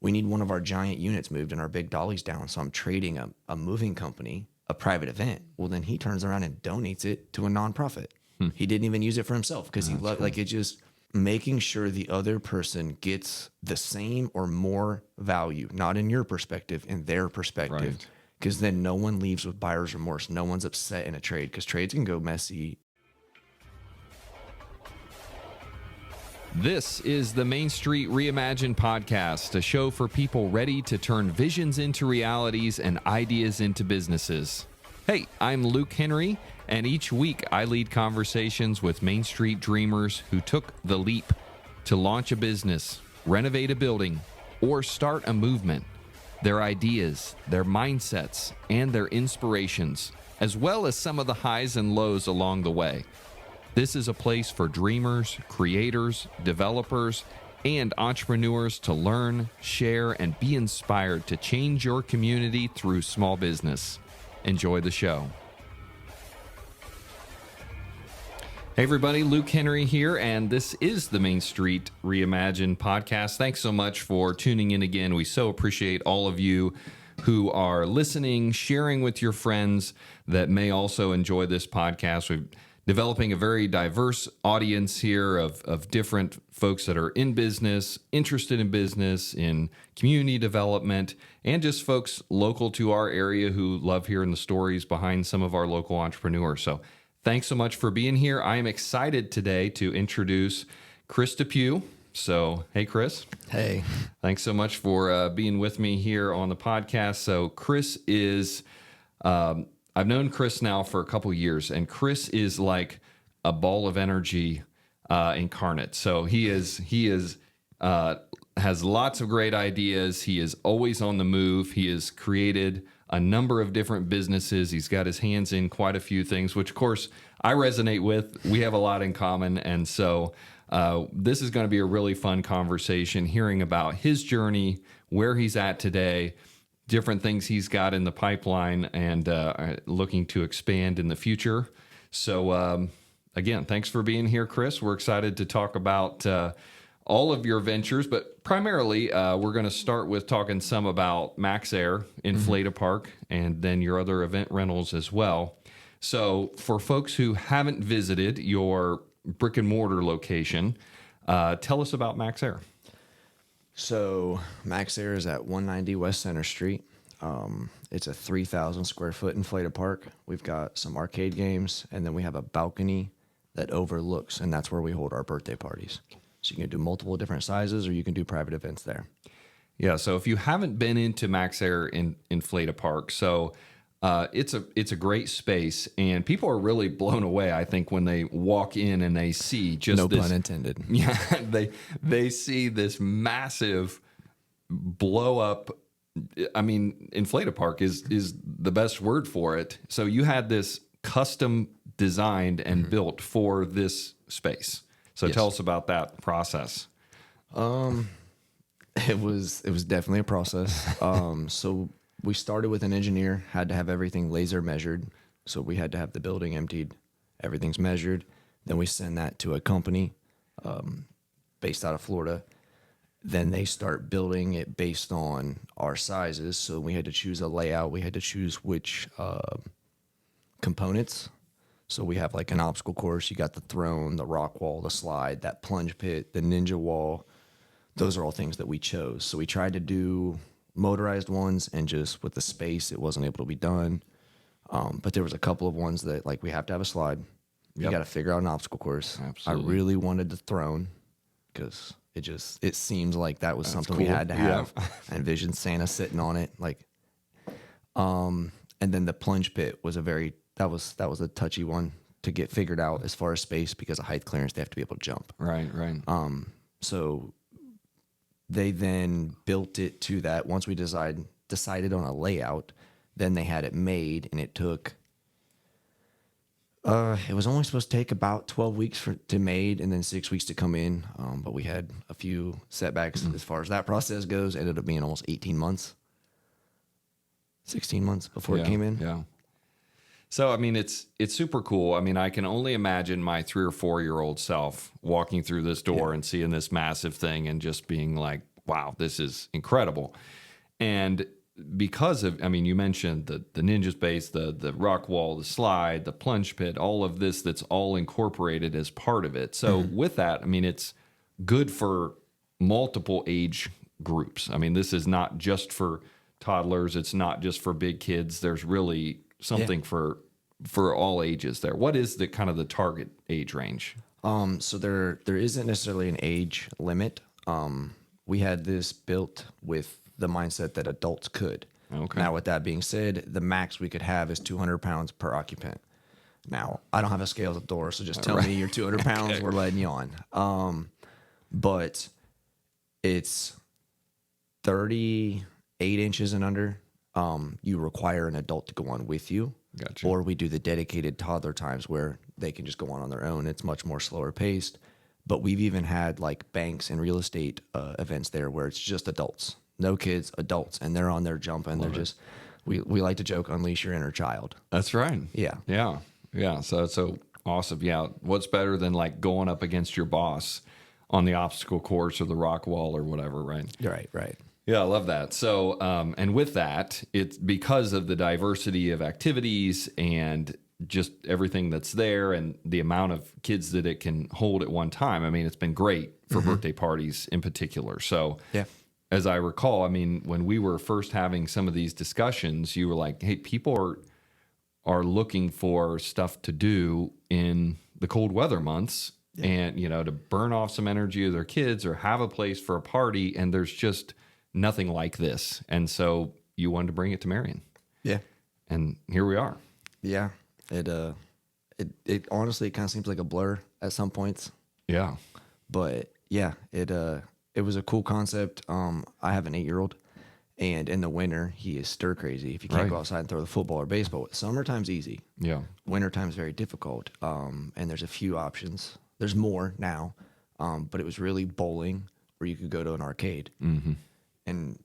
we need one of our giant units moved and our big dollies down. So I'm trading a moving company, a private event. Well, then he turns around and donates it to a nonprofit. He didn't even use it for himself because he loved, like, it just making sure the other person gets the same or more value, not in your perspective, in their perspective. Because then no one leaves with buyer's remorse. No one's upset in a trade because trades can go messy. This is the Main Street Reimagined podcast, a show for people ready to turn visions into realities and ideas into businesses. Hey, I'm Luke Henry, and each week I lead conversations with Main Street dreamers who took the leap to launch a business, renovate a building, or start a movement. Their ideas, their mindsets, and their inspirations, as well as some of the highs and lows along the way. This is a place for dreamers, creators, developers, and entrepreneurs to learn, share, and be inspired to change your community through small business. Enjoy the show. Hey everybody, Luke Henry here, and this is the Main Street Reimagined podcast. Thanks so much for tuning in again. We so appreciate all of you who are listening, sharing with your friends that may also enjoy this podcast. We're developing a very diverse audience here of different folks that are in business, interested in business, in community development, and just folks local to our area who love hearing the stories behind some of our local entrepreneurs. So thanks so much for being here. I am excited today to introduce Chris DePuy. So, hey, Chris. Hey. Thanks so much for being with me here on the podcast. So, Chris is, I've known Chris now for a couple years, and Chris is like a ball of energy incarnate. So he has lots of great ideas. He is always on the move. He has created a number of different businesses. He's got his hands in quite a few things, which of course I resonate with. We have a lot in common. And so this is going to be a really fun conversation, hearing about his journey, where he's at today, different things he's got in the pipeline, and looking to expand in the future. So again, thanks for being here, Chris. We're excited to talk about all of your ventures, but primarily we're going to start with talking some about MaxAiir Inflatapark and then your other event rentals as well. So for folks who haven't visited your brick and mortar location, tell us about MaxAiir. So MaxAiir is at 190 West Center Street. It's a 3,000 square foot inflatable park. We've got some arcade games, and then we have a balcony that overlooks, and that's where we hold our birthday parties. So you can do multiple different sizes, or you can do private events there. Yeah, so if you haven't been into MaxAiir Inflatapark, so it's a great space, and people are really blown away, I think, when they walk in and they see just no this, pun intended. Yeah, they see this massive blow up. I mean, Inflatapark is the best word for it. So you had this custom designed and built for this space. So Yes. Tell us about that process. It was definitely a process. So we started with an engineer, had to have everything laser measured. So we had to have the building emptied. Everything's measured. Then we send that to a company based out of Florida. Then they start building it based on our sizes. So we had to choose a layout. We had to choose which components. So we have like an obstacle course. You got the throne, the rock wall, the slide, that plunge pit, the ninja wall. Those are all things that we chose. So we tried to do motorized ones, and just with the space, it wasn't able to be done. But there was a couple of ones that, like, we have to have a slide. You got to figure out an obstacle course. Absolutely. I really wanted the throne because it seems like that was something we cool. had to have. I envisioned Santa sitting on it, like. And then the plunge pit was that was a touchy one to get figured out as far as space, because of height clearance. They have to be able to jump. Right. So they then built it to that. Once we decided on a layout, then they had it made, and it took. It was only supposed to take about 12 weeks to made, and then 6 weeks to come in. But we had a few setbacks as far as that process goes. It ended up being almost 18 months, 16 months before it came in. Yeah. So, I mean, it's super cool. I mean, I can only imagine my 3 or 4 year old self walking through this door and seeing this massive thing and just being like, wow, this is incredible. And because of, I mean, you mentioned the ninja space, the rock wall, the slide, the plunge pit, all of this that's all incorporated as part of it. So with that, I mean, it's good for multiple age groups. I mean, this is not just for toddlers. It's not just for big kids. There's really something for all ages there. What is the kind of the target age range? So there isn't necessarily an age limit. We had this built with the mindset that adults could. Okay. Now, with that being said, the max we could have is 200 pounds per occupant. Now, I don't have a scale at the door, so just tell me you're 200 pounds, Okay. we're letting you on. But it's 38 inches and under. You require an adult to go on with you. Gotcha. Or we do the dedicated toddler times where they can just go on their own. It's much more slower paced. But we've even had like banks and real estate events there where it's just adults. No kids, adults, and they're on there jumping. They're just, we like to joke, unleash your inner child. That's right. Yeah. Yeah. Yeah. So awesome. Yeah. What's better than like going up against your boss on the obstacle course or the rock wall or whatever, right? Right. Yeah, I love that. So, and with that, it's because of the diversity of activities and just everything that's there and the amount of kids that it can hold at one time. I mean, it's been great for birthday parties in particular. So, Yeah. as I recall, I mean, when we were first having some of these discussions, you were like, hey, people are looking for stuff to do in the cold weather months and, you know, to burn off some energy of their kids or have a place for a party. And there's just nothing like this. And so you wanted to bring it to Marion. Yeah. And here we are. Yeah. It honestly kind of seems like a blur at some points. Yeah. But yeah, it was a cool concept. I have an 8-year-old, and in the winter he is stir crazy. If you can't Right. go outside and throw the football or baseball, summertime's easy. Yeah. Wintertime's very difficult. And there's a few options. There's more now, but it was really bowling, where you could go to an arcade, and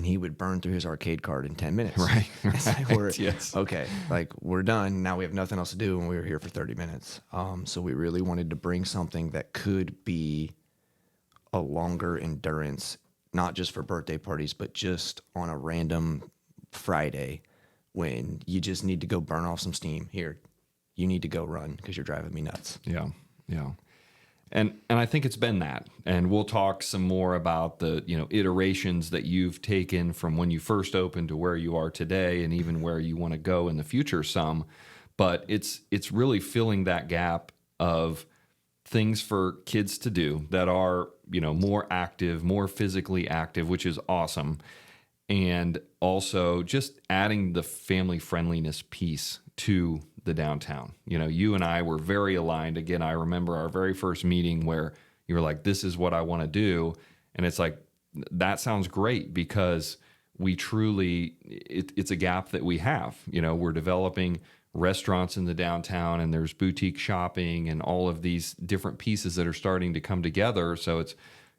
he would burn through his arcade card in 10 minutes. Right. It's like we're, Yes. okay, like we're done. Now we have nothing else to do, and we were here for 30 minutes. So we really wanted to bring something that could be a longer endurance, not just for birthday parties, but just on a random Friday when you just need to go burn off some steam. Here, you need to go run because you're driving me nuts. Yeah, yeah. And I think it's been that. And we'll talk some more about the, you know, iterations that you've taken from when you first opened to where you are today and even where you want to go in the future some. But it's really filling that gap of things for kids to do that are, you know, more active, more physically active, which is awesome. And also just adding the family friendliness piece to the downtown. You know, you and I were very aligned. Again, I remember our very first meeting where you were like, this is what I want to do. And it's like, that sounds great because we truly, it's a gap that we have. You know, we're developing restaurants in the downtown and there's boutique shopping and all of these different pieces that are starting to come together. So it's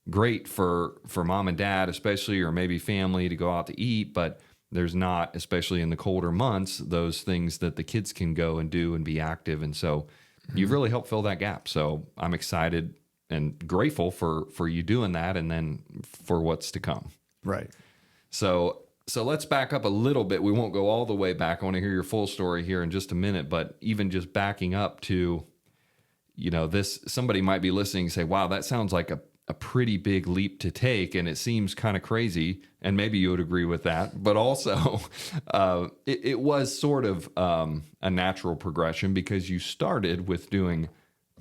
great for mom and dad, especially, or maybe family to go out to eat, but there's not, especially in the colder months, those things that the kids can go and do and be active. And so you've really helped fill that gap. So I'm excited and grateful for you doing that and then for what's to come. Right. So let's back up a little bit. We won't go all the way back. I want to hear your full story here in just a minute, but even just backing up to, you know, this, somebody might be listening and say, wow, that sounds like a pretty big leap to take. And it seems kind of crazy. And maybe you would agree with that, but also it was sort of a natural progression because you started with doing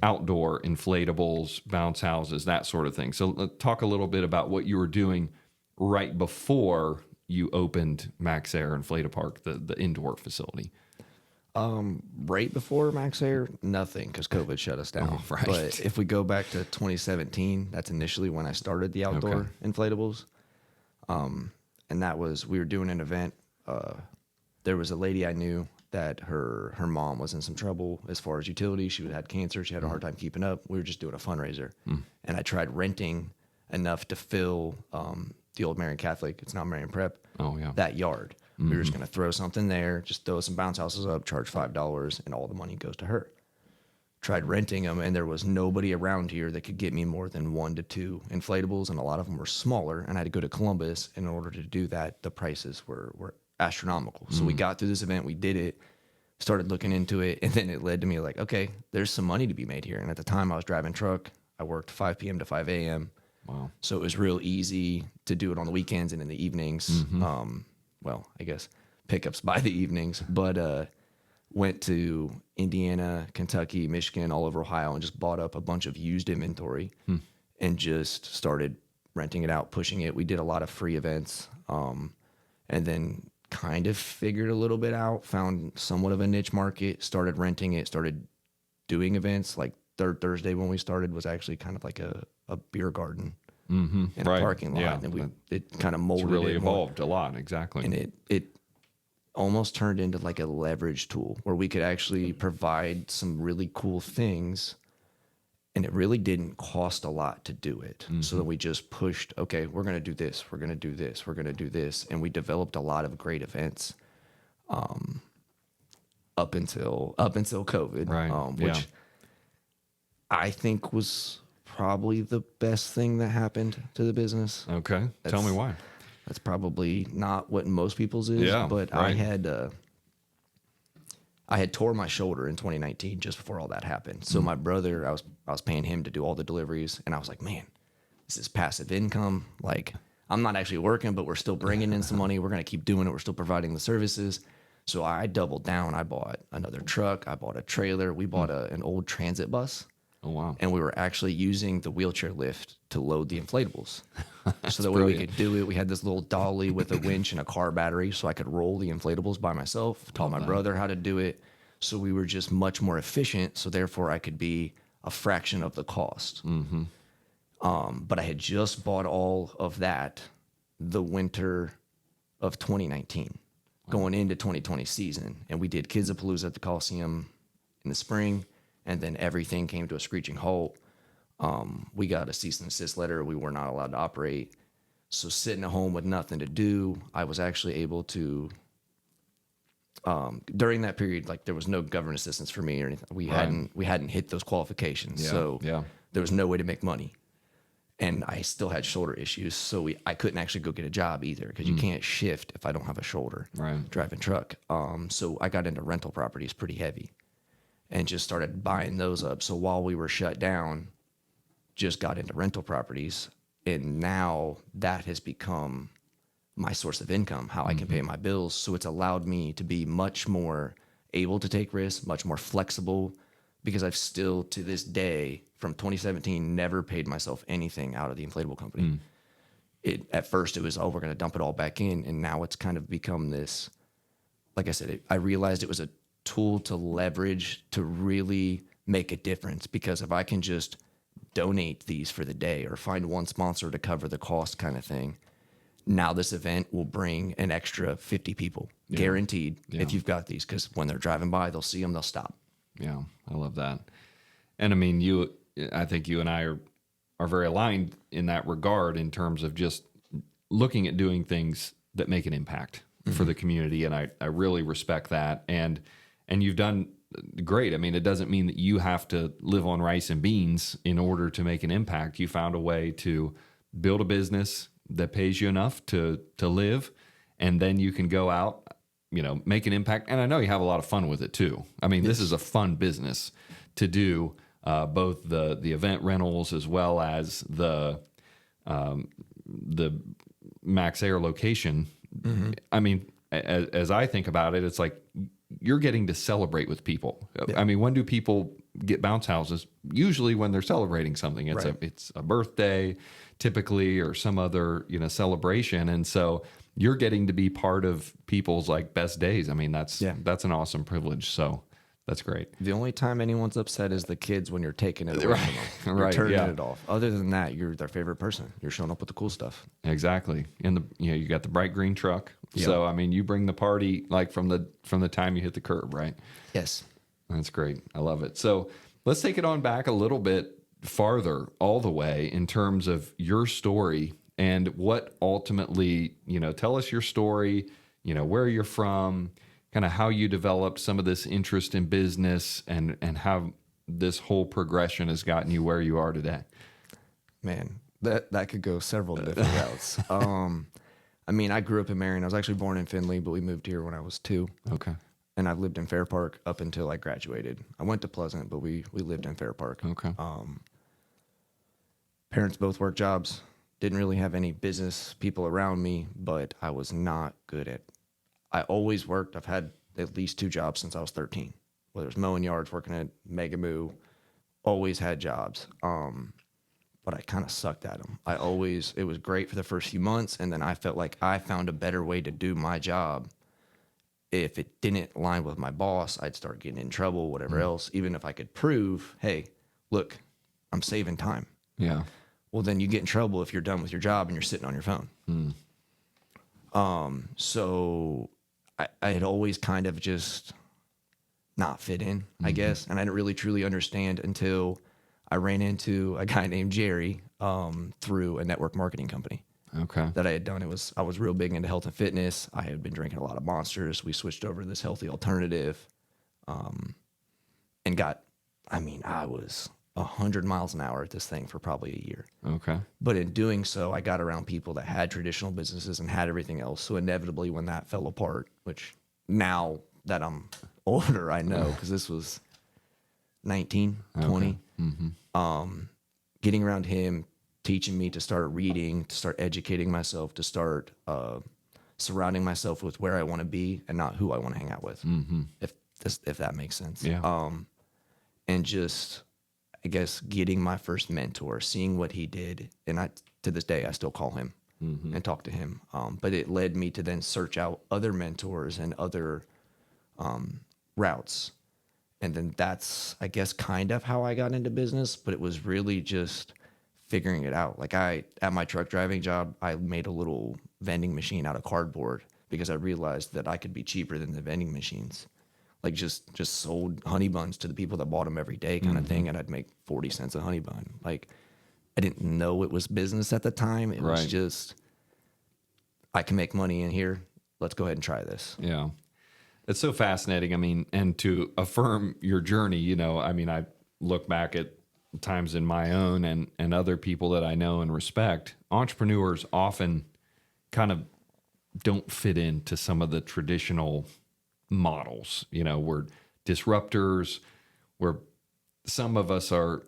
outdoor inflatables, bounce houses, that sort of thing. So let's talk a little bit about what you were doing right before you opened MaxAiir Inflatapark, the indoor facility. Right before MaxAiir, nothing, because COVID shut us down. Oh, right. But if we go back to 2017, that's initially when I started the outdoor inflatables. And that was, we were doing an event. There was a lady I knew that her mom was in some trouble as far as utilities. She had cancer. She had a hard time keeping up. We were just doing a fundraiser. And I tried renting enough to fill the old Marion Catholic, it's now Marion Prep, that yard. We were just going to throw something there, just throw some bounce houses up, charge $5, and all the money goes to her. tried renting them, and there was nobody around here that could get me more than 1 to 2 inflatables, and a lot of them were smaller, and I had to go to Columbus. In order to do that, the prices were astronomical. So we got through this event, we did it, started looking into it, and then it led to me like, okay, there's some money to be made here. And at the time I was driving truck. I worked 5 p.m. to 5 a.m. Wow. So it was real easy to do it on the weekends and in the evenings. Well, I guess pickups by the evenings, but went to Indiana, Kentucky, Michigan, all over Ohio, and just bought up a bunch of used inventory and just started renting it out, pushing it. We did a lot of free events, and then kind of figured a little bit out, found somewhat of a niche market, started renting it, started doing events. Like third Thursday when we started was actually kind of like a beer garden in a parking lot. Yeah. And it kind of molded. It's really it evolved a lot. Exactly. And it almost turned into like a leverage tool where we could actually provide some really cool things, and it really didn't cost a lot to do it. So that we just pushed, okay, we're going to do this, we're going to do this, we're going to do this. And we developed a lot of great events up until COVID, Right. which I think was probably the best thing that happened to the business. Okay. Tell me why. That's probably not what most people's is, Yeah, but right. I had tore my shoulder in 2019 just before all that happened. So my brother, I was paying him to do all the deliveries, and I was like, man, this is passive income. Like, I'm not actually working, but we're still bringing in some money. We're going to keep doing it. We're still providing the services. So I doubled down. I bought another truck. I bought a trailer. We bought an old transit bus. Oh, wow. And we were actually using the wheelchair lift to load the inflatables. So that way we could do it. We had this little dolly with a winch and a car battery, so I could roll the inflatables by myself. Taught my brother how to do it. So we were just much more efficient. So therefore I could be a fraction of the cost. But I had just bought all of that the winter of 2019, going into 2020 season. And we did Kids-A-Palooza at the Coliseum in the spring. And then everything came to a screeching halt. We got a cease and desist letter. We were not allowed to operate. So sitting at home with nothing to do, I was actually able to, during that period, like there was no government assistance for me or anything. We hadn't hit those qualifications. So there was no way to make money. And I still had shoulder issues. So I couldn't actually go get a job either, because you can't shift if I don't have a shoulder driving truck. So I got into rental properties pretty heavy and just started buying those up. So while we were shut down, just got into rental properties. And now that has become my source of income, how I can pay my bills. So it's allowed me to be much more able to take risks, much more flexible, because I've still, to this day, from 2017, never paid myself anything out of the inflatable company. At first it was, oh, we're going to dump it all back in. And now it's kind of become this, like I said, I realized it was a tool to leverage to really make a difference, because if I can just donate these for the day or find one sponsor to cover the cost kind of thing, now this event will bring an extra 50 people guaranteed if you've got these, because when they're driving by, they'll see them, they'll stop. Yeah, I love that. And I mean, I think you and I are very aligned in that regard, in terms of just looking at doing things that make an impact for the community. And I really respect that. And you've done great. I mean, it doesn't mean that you have to live on rice and beans in order to make an impact. You found a way to build a business that pays you enough to live, and then you can go out, make an impact. And I know you have a lot of fun with it too. I mean, this is a fun business to do, both the event rentals as well as the MaxAiir location. I mean, as I think about it, it's like you're getting to celebrate with people. I mean, when do people get bounce houses? Usually when they're celebrating something. It's a birthday typically, or some other celebration. And so you're getting to be part of people's like best days. I mean, that's an awesome privilege. So that's great. The only time anyone's upset is the kids when you're taking it away from them. You're turning it off. Other than that, you're their favorite person. You're showing up with the cool stuff. Exactly. And you got the bright green truck. Yep. So I mean, you bring the party like from the time you hit the curb, right? Yes. That's great. I love it. So let's take it on back a little bit farther, all the way, in terms of your story and what ultimately, tell us your story, where you're from, kind of how you developed some of this interest in business, and how this whole progression has gotten you where you are today? Man, that could go several different routes. I mean, I grew up in Marion. I was actually born in Findlay, but we moved here when I was 2. Okay. And I've lived in Fair Park up until I graduated. I went to Pleasant, but we lived in Fair Park. Okay. Parents both worked jobs. Didn't really have any business people around me, but I was not good at. I always worked. I've had at least 2 jobs since I was 13. Whether it was mowing yards, working at Mega Moo, always had jobs. But I kind of sucked at them. It was great for the first few months, and then I felt like I found a better way to do my job. If it didn't align with my boss, I'd start getting in trouble, whatever else, even if I could prove, hey, look, I'm saving time. Yeah. Well, then you get in trouble if you're done with your job and you're sitting on your phone. So I had always kind of just not fit in, I guess. And I didn't really truly understand until I ran into a guy named Jerry through a network marketing company. Okay. That I had done. I was real big into health and fitness. I had been drinking a lot of Monsters. We switched over to this healthy alternative, and I was 100 miles an hour at this thing for probably a year. Okay. But in doing so, I got around people that had traditional businesses and had everything else. So inevitably, when that fell apart, which now that I'm older, I know, because this was 19, 20, getting around him, teaching me to start reading, to start educating myself, to start surrounding myself with where I want to be and not who I want to hang out with, if that makes sense. Yeah. And just, I guess, getting my first mentor, seeing what he did, and to this day I still call him and talk to him. But it led me to then search out other mentors and other routes, and then that's, I guess, kind of how I got into business. But it was really just figuring it out. Like at my truck driving job, I made a little vending machine out of cardboard because I realized that I could be cheaper than the vending machines. Like just sold honey buns to the people that bought them every day kind of thing. And I'd make 40 cents a honey bun. Like I didn't know it was business at the time. It was just, I can make money in here. Let's go ahead and try this. Yeah. It's so fascinating. I mean, and to affirm your journey, I look back at times in my own and other people that I know and respect. Entrepreneurs often kind of don't fit into some of the traditional models. We're disruptors, where some of us are,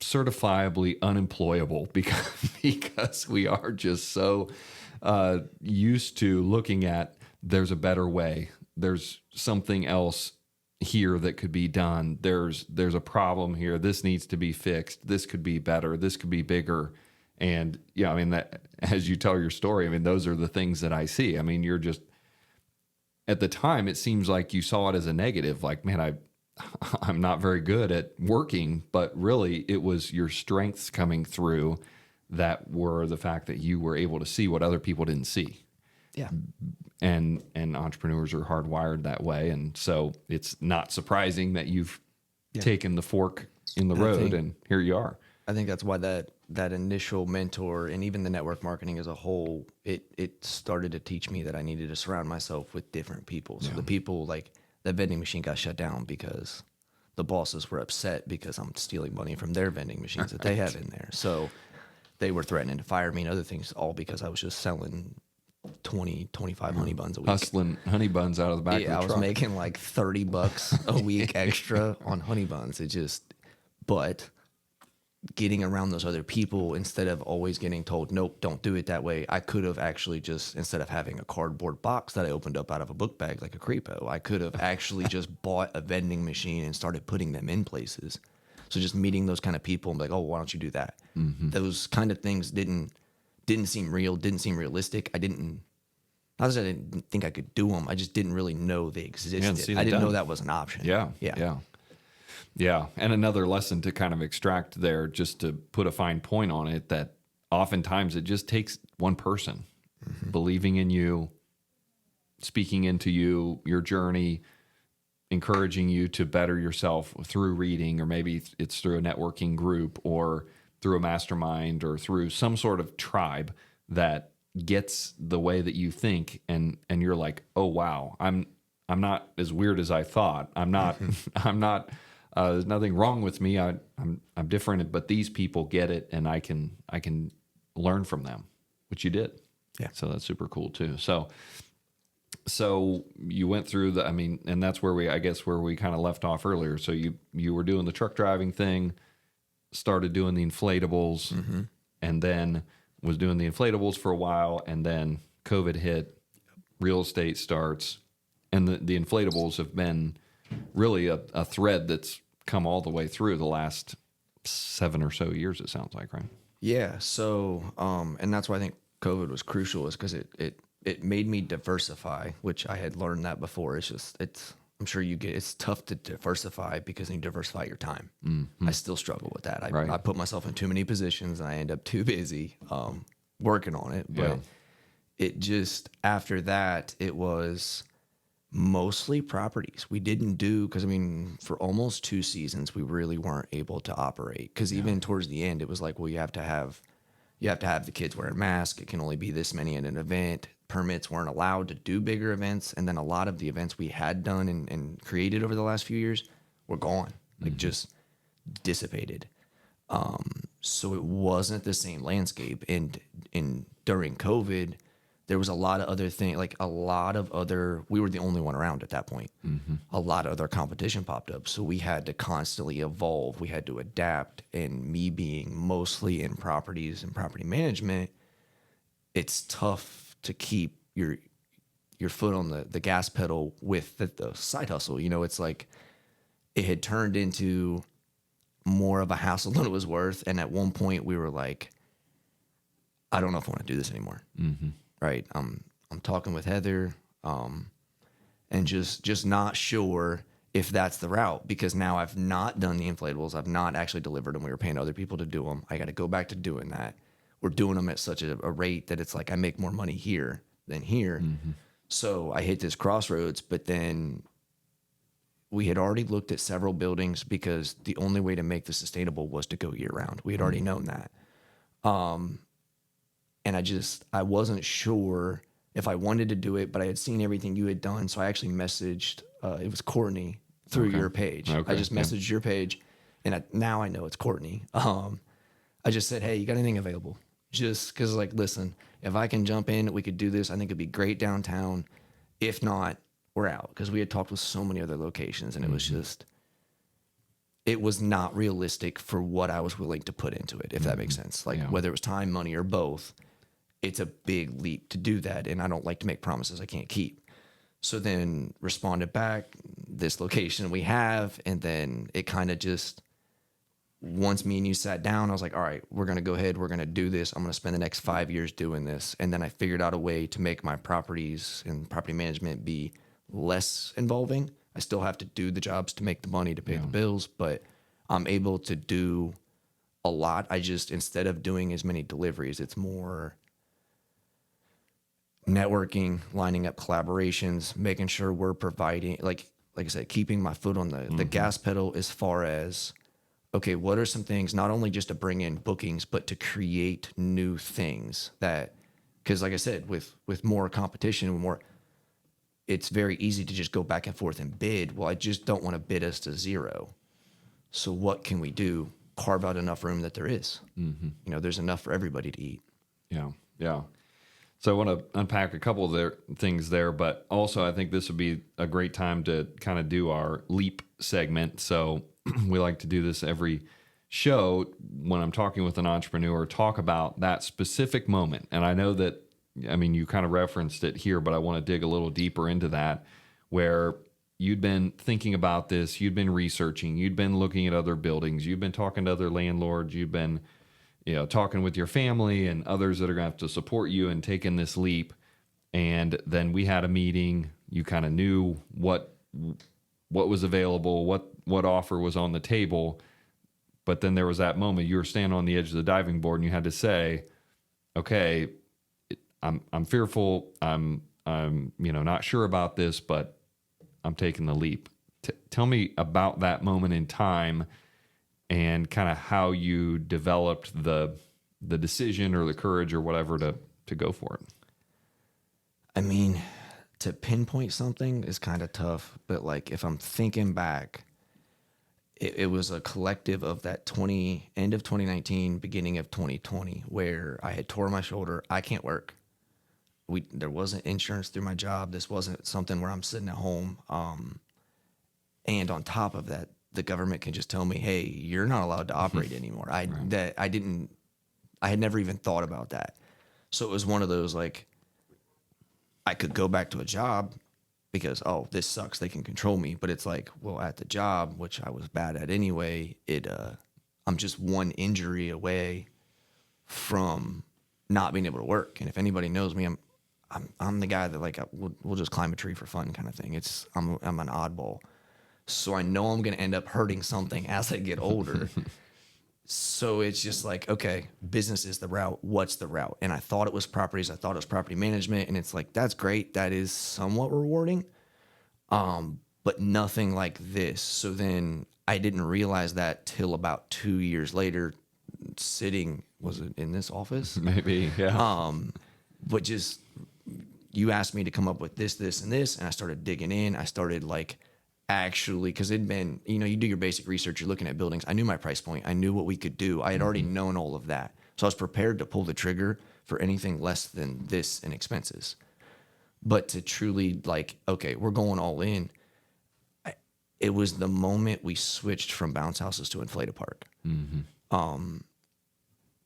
certifiably unemployable because we are just so used to looking at there's a better way. There's something else here that could be done. There's a problem here. This needs to be fixed. This could be better. This could be bigger. And that, as you tell your story, those are the things that I see. You're just, at the time, it seems like you saw it as a negative. Like, man, I'm not very good at working, but really it was your strengths coming through that were the fact that you were able to see what other people didn't see. Yeah. And entrepreneurs are hardwired that way. And so it's not surprising that you've taken the fork in the road and here you are. I think that's why that initial mentor and even the network marketing as a whole, it started to teach me that I needed to surround myself with different people. So the people, like the vending machine got shut down because the bosses were upset because I'm stealing money from their vending machines that they have in there. So they were threatening to fire me and other things, all because I was just selling 20, 25 honey buns a week. Hustling honey buns out of the back of the truck. I was making like $30 a week extra on honey buns. But getting around those other people, instead of always getting told, nope, don't do it that way, I could have actually just, instead of having a cardboard box that I opened up out of a book bag like a creepo, I could have actually just bought a vending machine and started putting them in places. So just meeting those kind of people and like, oh, why don't you do that? Those kind of things didn't seem real, didn't seem realistic. Not that I didn't think I could do them, I just didn't really know they existed. I didn't know that was an option. Yeah. And another lesson to kind of extract there, just to put a fine point on it, that oftentimes it just takes one person believing in you, speaking into you, your journey, encouraging you to better yourself through reading, or maybe it's through a networking group or through a mastermind or through some sort of tribe that gets the way that you think. And you're like, oh, wow, I'm not as weird as I thought. I'm not There's nothing wrong with me. I'm different, but these people get it, and I can learn from them, which you did. Yeah. So that's super cool too. So you went through and that's where we kind of left off earlier. So you were doing the truck driving thing, started doing the inflatables, and then was doing the inflatables for a while, and then COVID hit, real estate starts, and the inflatables have been really a thread that's come all the way through the last 7 or so years, it sounds like, right? Yeah. So, and that's why I think COVID was crucial, is because it made me diversify, which I had learned that before. I'm sure it's tough to diversify because you diversify your time. I still struggle with that. I put myself in too many positions and I end up too busy working on it. But it just, after that, it was mostly properties. We didn't do, because for almost 2 seasons, we really weren't able to operate. Because even towards the end, it was like, well, you have to have the kids wearing masks. It can only be this many at an event. Permits weren't allowed to do bigger events. And then a lot of the events we had done and created over the last few years were gone, like just dissipated. So it wasn't the same landscape. And during COVID, there was a lot of other things, we were the only one around at that point. A lot of other competition popped up. So we had to constantly evolve. We had to adapt. And me being mostly in properties and property management, it's tough to keep your foot on the gas pedal with the side hustle. It's like it had turned into more of a hassle than it was worth. And at one point we were like, I don't know if I want to do this anymore. Right. I'm talking with Heather, and just not sure if that's the route, because now I've not done the inflatables. I've not actually delivered them. We were paying other people to do them. I got to go back to doing that. We're doing them at such a rate that it's like I make more money here than here. So I hit this crossroads, but then we had already looked at several buildings, because the only way to make this sustainable was to go year round. We had already known that. And I wasn't sure if I wanted to do it, but I had seen everything you had done. So I actually messaged, it was Courtney, through your page. I just messaged your page, and now I know it's Courtney. I just said, hey, you got anything available? Just because, listen, if I can jump in, we could do this. I think it'd be great downtown. If not, we're out. Because we had talked with so many other locations, and it was not realistic for what I was willing to put into it, if that makes sense. Whether it was time, money, or both, it's a big leap to do that. And I don't like to make promises I can't keep. So then responded back, this location we have. And then it kind of just, once me and you sat down, I was like, all right, we're going to go ahead. We're going to do this. I'm going to spend the next 5 years doing this. And then I figured out a way to make my properties and property management be less involving. I still have to do the jobs to make the money to pay the bills, but I'm able to do a lot. I just, instead of doing as many deliveries, it's more networking, lining up collaborations, making sure we're providing, like I said, keeping my foot on the gas pedal, as far as, okay, what are some things, not only just to bring in bookings, but to create new things that, because like I said, with more competition, it's very easy to just go back and forth and bid. Well, I just don't want to bid us to zero. So what can we do? Carve out enough room that there is. There's enough for everybody to eat. Yeah. So I want to unpack a couple of things there, but also I think this would be a great time to kind of do our leap segment. So we like to do this every show when I'm talking with an entrepreneur, talk about that specific moment. And I know that, you kind of referenced it here, but I want to dig a little deeper into that, where you'd been thinking about this, you'd been researching, you'd been looking at other buildings, you've been talking to other landlords, you've been talking with your family and others that are going to have to support you and taking this leap. And then we had a meeting. You kind of knew what was available, what offer was on the table. But then there was that moment you were standing on the edge of the diving board and you had to say, okay, I'm fearful. I'm not sure about this, but I'm taking the leap. Tell me about that moment in time and kind of how you developed the decision or the courage or whatever to go for it. To pinpoint something is kind of tough, but if I'm thinking back, it was a collective of that end of 2019, beginning of 2020, where I had tore my shoulder. I can't work. There wasn't insurance through my job. This wasn't something where I'm sitting at home. And on top of that, the government can just tell me, "Hey, you're not allowed to operate anymore." I had never even thought about that. So it was one of those, like, I could go back to a job because, oh, this sucks, they can control me. But it's like, well, at the job, which I was bad at anyway, I'm just one injury away from not being able to work. And if anybody knows me, I'm the guy that, like, we'll just climb a tree for fun kind of thing. I'm an oddball. So I know I'm going to end up hurting something as I get older. So it's just like, okay, business is the route. What's the route? And I thought it was properties. I thought it was property management. And it's like, that's great. That is somewhat rewarding. But nothing like this. So then I didn't realize that till about 2 years later, sitting, was it in this office? Maybe, yeah. But just, you asked me to come up with this, and this, and I started digging in. I started, like, actually, because it'd been, you do your basic research, you're looking at buildings. I knew my price point. I knew what we could do. I had already known all of that. So I was prepared to pull the trigger for anything less than this in expenses. But to truly, like, okay, we're going all in. It was the moment we switched from bounce houses to Inflatapark.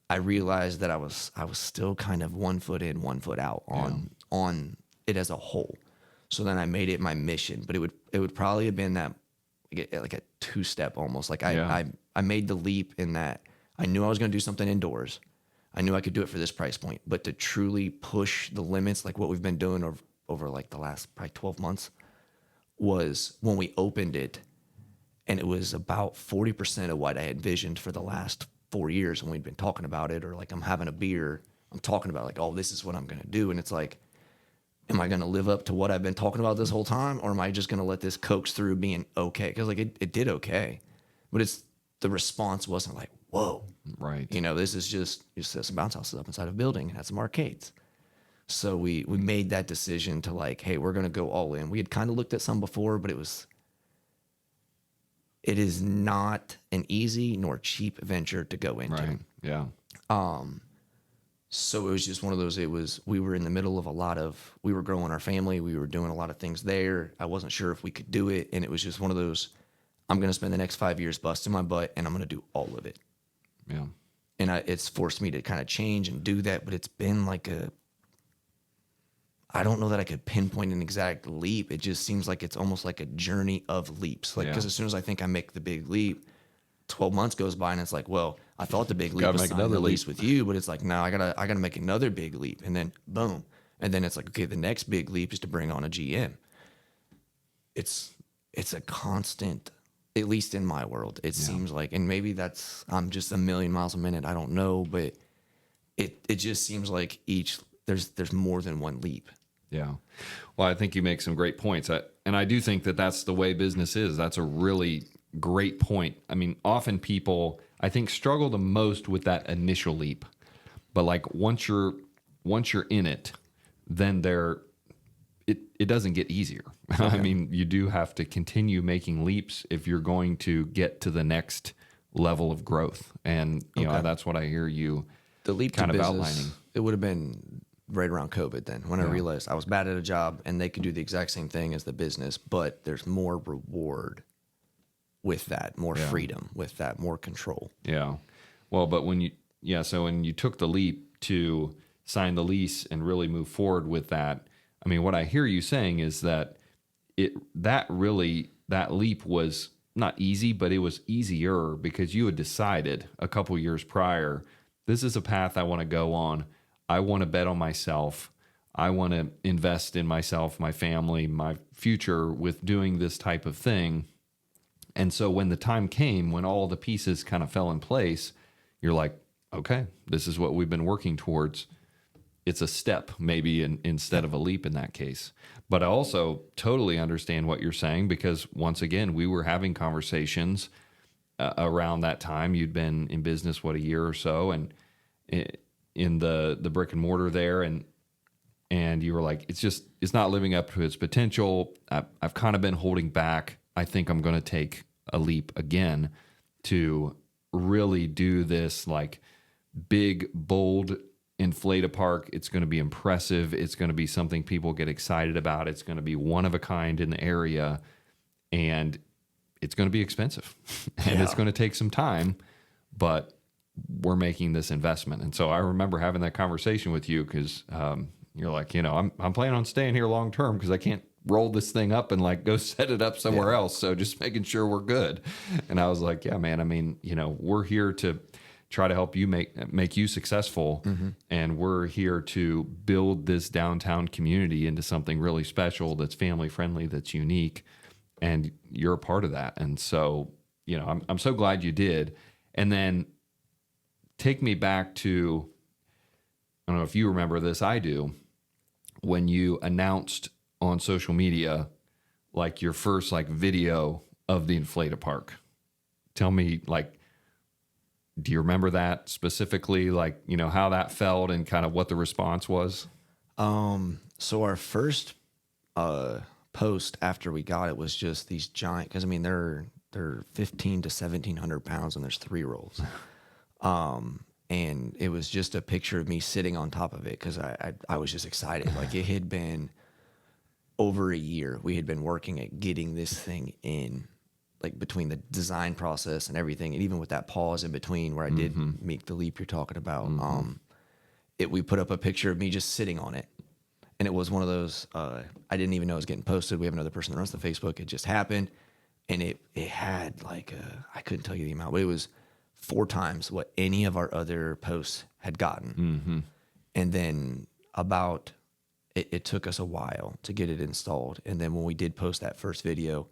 I realized that I was still kind of 1 foot in, 1 foot out on it as a whole. So then I made it my mission, but it would probably have been that, like a 2-step almost. Like I made the leap in that I knew I was going to do something indoors. I knew I could do it for this price point, but to truly push the limits, like what we've been doing over like the last probably 12 months, was when we opened it, and it was about 40% of what I had envisioned for the last 4 years when we'd been talking about it, or like I'm having a beer, I'm talking about, like, oh, this is what I'm going to do. And it's like, am I going to live up to what I've been talking about this whole time? Or am I just going to let this coax through being okay? Because, like, it did okay, but the response wasn't like, whoa. Right. This is just some bounce houses up inside of a building and had some arcades. So we made that decision to, like, hey, we're going to go all in. We had kind of looked at some before, but it is not an easy nor cheap venture to go into. Right. Yeah. So it was just one of those, we were in the middle of we were growing our family. We were doing a lot of things there. I wasn't sure if we could do it. And it was just one of those, I'm going to spend the next 5 years busting my butt, and I'm going to do all of it. Yeah. And it's forced me to kind of change and do that. But it's been like I don't know that I could pinpoint an exact leap. It just seems like it's almost like a journey of leaps. Like, because as soon as I think I make the big leap, 12 months goes by, and it's like, well, I thought the big leap was signing the lease with you, but it's like, no, I gotta make another big leap, and then boom, and then it's like, okay, the next big leap is to bring on a GM. It's a constant, at least in my world. It seems like, and maybe I'm just a million miles a minute. I don't know, but it just seems like there's more than one leap. Yeah. Well, I think you make some great points. And I do think that that's the way business is. That's a really great point. I mean, often people, I think, struggle the most with that initial leap. But, like, once you're in it, then it doesn't get easier. Okay. I mean, you do have to continue making leaps if you're going to get to the next level of growth. And that's what I hear you the leap kind to of business, outlining. It would have been right around COVID then, when I realized I was bad at a job and they could do the exact same thing as the business, but there's more reward with that, more freedom with that, more control. Yeah. Well, but when you took the leap to sign the lease and really move forward with that, I mean, what I hear you saying is that that leap was not easy, but it was easier because you had decided a couple years prior, this is a path I want to go on. I want to bet on myself. I want to invest in myself, my family, my future with doing this type of thing. And so when the time came, when all the pieces kind of fell in place, you're like, okay, this is what we've been working towards. It's a step maybe instead of a leap in that case. But I also totally understand what you're saying, because once again, we were having conversations around that time. You'd been in business, a year or so, and in the brick and mortar there, and you were like, it's not living up to its potential. I've kind of been holding back. I think I'm going to take a leap again to really do this like big, bold Inflatapark. It's going to be impressive. It's going to be something people get excited about. It's going to be one of a kind in the area, and it's going to be expensive and it's going to take some time, but we're making this investment. And so I remember having that conversation with you because you're like, I'm planning on staying here long term because I can't roll this thing up and like go set it up somewhere else. So just making sure we're good. And I was like, yeah, man, I mean, we're here to try to help you make you successful. And we're here to build this downtown community into something really special that's family friendly, that's unique. And you're a part of that. And so, I'm so glad you did. And then take me back to, I don't know if you remember this, I do, when you announced on social media, like your first like video of the Inflatapark. Tell me, like, do you remember that specifically? Like, how that felt and kind of what the response was? So our first post after we got it was just these giant, because I mean they're 15 to 1,700 pounds and there's 3 rolls. And it was just a picture of me sitting on top of it because I was just excited. Like it had been over a year. We had been working at getting this thing in, like between the design process and everything, and even with that pause in between where I did make the leap you're talking about. We put up a picture of me just sitting on it. And it was one of those, I didn't even know it was getting posted. We have another person that runs the Facebook. It just happened. And it had like, I couldn't tell you the amount, but it was 4 times what any of our other posts had gotten. And then it took us a while to get it installed. And then when we did post that first video,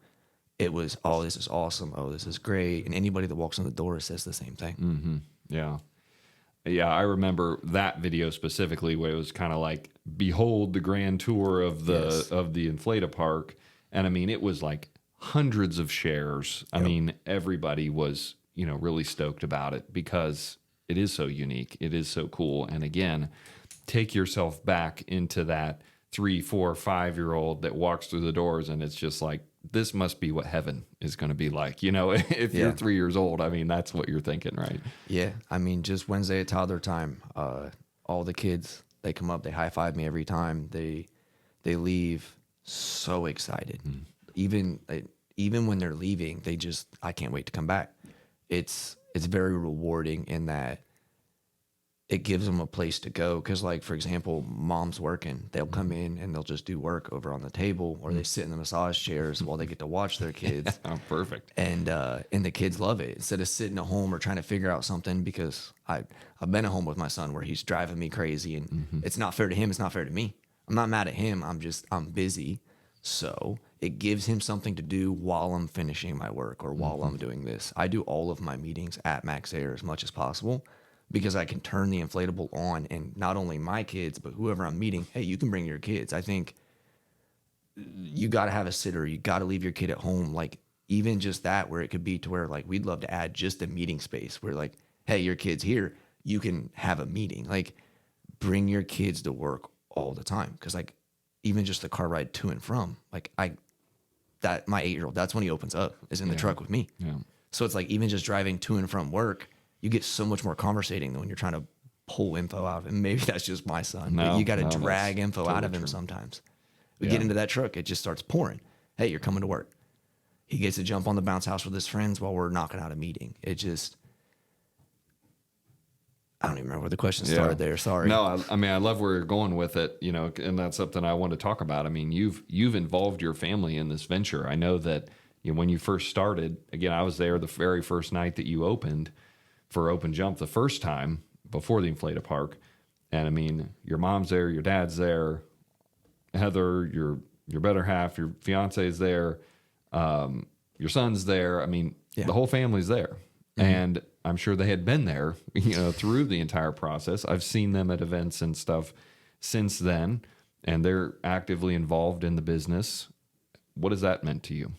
it was, oh, this is awesome. Oh, this is great. And anybody that walks in the door says the same thing. Yeah. Yeah, I remember that video specifically where it was kind of like, behold the grand tour of the Inflatapark. And I mean, it was like hundreds of shares. I mean, everybody was, really stoked about it because it is so unique. It is so cool. And again, take yourself back into that 3, 4, 5-year-old that walks through the doors and it's just like, this must be what heaven is going to be like. If you're 3 years old, I mean, that's what you're thinking, right? Yeah. I mean, just Wednesday at toddler time, all the kids, they come up, they high five me every time. They leave so excited. Even when they're leaving, I can't wait to come back. It's very rewarding in that it gives them a place to go. Cause like, for example, mom's working, they'll come in and they'll just do work over on the table, or they sit in the massage chairs while they get to watch their kids. Oh, perfect. And the kids love it. Instead of sitting at home or trying to figure out something, because I've been at home with my son where he's driving me crazy and it's not fair to him. It's not fair to me. I'm not mad at him. I'm busy. So it gives him something to do while I'm finishing my work or while I'm doing this. I do all of my meetings at MaxAiir as much as possible, because I can turn the inflatable on, and not only my kids, but whoever I'm meeting, hey, you can bring your kids. I think you got to have a sitter. You got to leave your kid at home. Like even just that, where it could be to where like, we'd love to add just a meeting space where like, hey, your kid's here, you can have a meeting. Like bring your kids to work all the time. Cause like even just the car ride to and from, like my 8-year-old, that's when he opens up, is in the truck with me. Yeah. So it's like, even just driving to and from work, you get so much more conversating than when you're trying to pull info out of him. Maybe that's just my son. But you got to drag info out of him sometimes. We get into that truck, it just starts pouring. Hey, you're coming to work. He gets to jump on the bounce house with his friends while we're knocking out a meeting. It just, I don't even remember where the question started there. Sorry. No, I mean, I love where you're going with it, and that's something I want to talk about. I mean, you've involved your family in this venture. I know that when you first started, again, I was there the very first night that you opened for Open Jump the first time before the Inflatapark. And I mean, your mom's there, your dad's there, Heather, your better half, your fiance is there, your son's there. I mean, the whole family's there. And I'm sure they had been there, through the entire process. I've seen them at events and stuff since then, and they're actively involved in the business. What has that meant to you?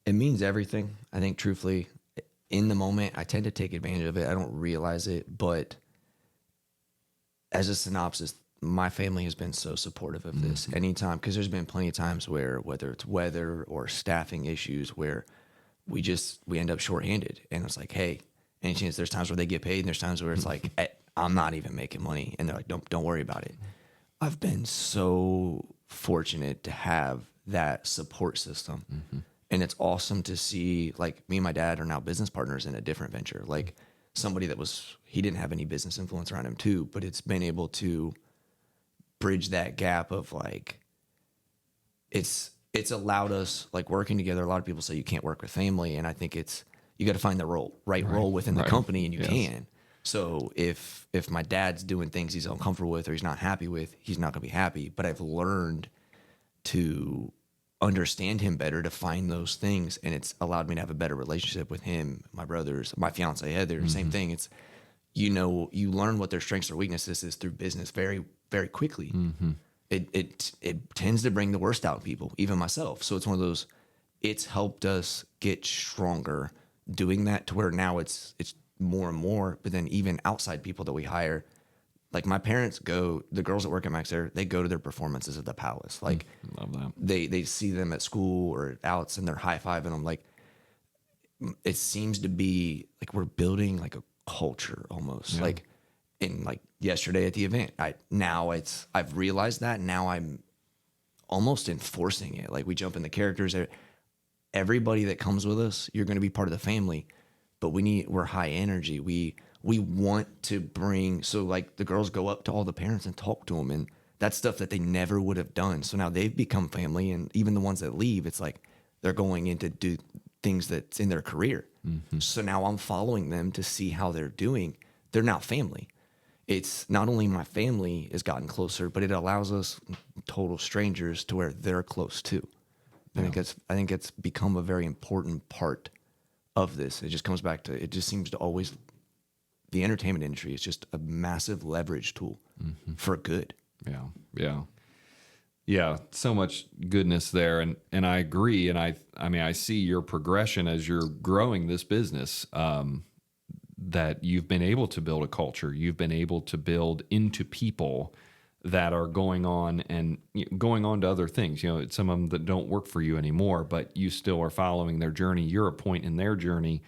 It means everything. I think truthfully, in the moment, I tend to take advantage of it. I don't realize it, but as a synopsis, my family has been so supportive of this anytime, because there's been plenty of times where, whether it's weather or staffing issues, where we end up shorthanded. And it's like, hey, any chance there's times where they get paid, and there's times where it's like, I'm not even making money. And they're like, don't worry about it. I've been so fortunate to have that support system. And it's awesome to see, like, me and my dad are now business partners in a different venture. Like, somebody he didn't have any business influence around him too, but it's been able to bridge that gap of like, it's allowed us, like, working together. A lot of people say you can't work with family. And I think you got to find the right role within the company, and you can. So if my dad's doing things he's uncomfortable with or he's not happy with, he's not going to be happy. But I've learned to understand him better, to find those things, and it's allowed me to have a better relationship with him, my brothers, my fiance Heather. Same thing. It's, you learn what their strengths or weaknesses is through business very, very quickly. It tends to bring the worst out of people, even myself. So it's one of those. It's helped us get stronger doing that, to where now it's more and more. But then even outside people that we hire, like my parents the girls that work at MaxAiir, they go to their performances at the Palace. Like, love that. They see them at school or outs, and they're high-fiving them. Like, it seems to be like we're building like a culture almost. Like, in like yesterday at the event, I've realized that now I'm almost enforcing it. Like, we jump in the characters. Everybody that comes with us, you're going to be part of the family, but we're high energy. We want to bring, so like the girls go up to all the parents and talk to them, and that's stuff that they never would have done. So now they've become family, and even the ones that leave, it's like they're going in to do things that's in their career. So now I'm following them to see how they're doing. They're now family. It's not only my family has gotten closer, but it allows us total strangers to where they're close too. I think it's become a very important part of this. It just comes back to, it just seems to always, the entertainment industry is just a massive leverage tool for good. Yeah. So much goodness there. And I agree. And I mean, I see your progression as you're growing this business, that you've been able to build a culture. You've been able to build into people that are going on to other things. Some of them that don't work for you anymore, but you still are following their journey. You're a point in their journey.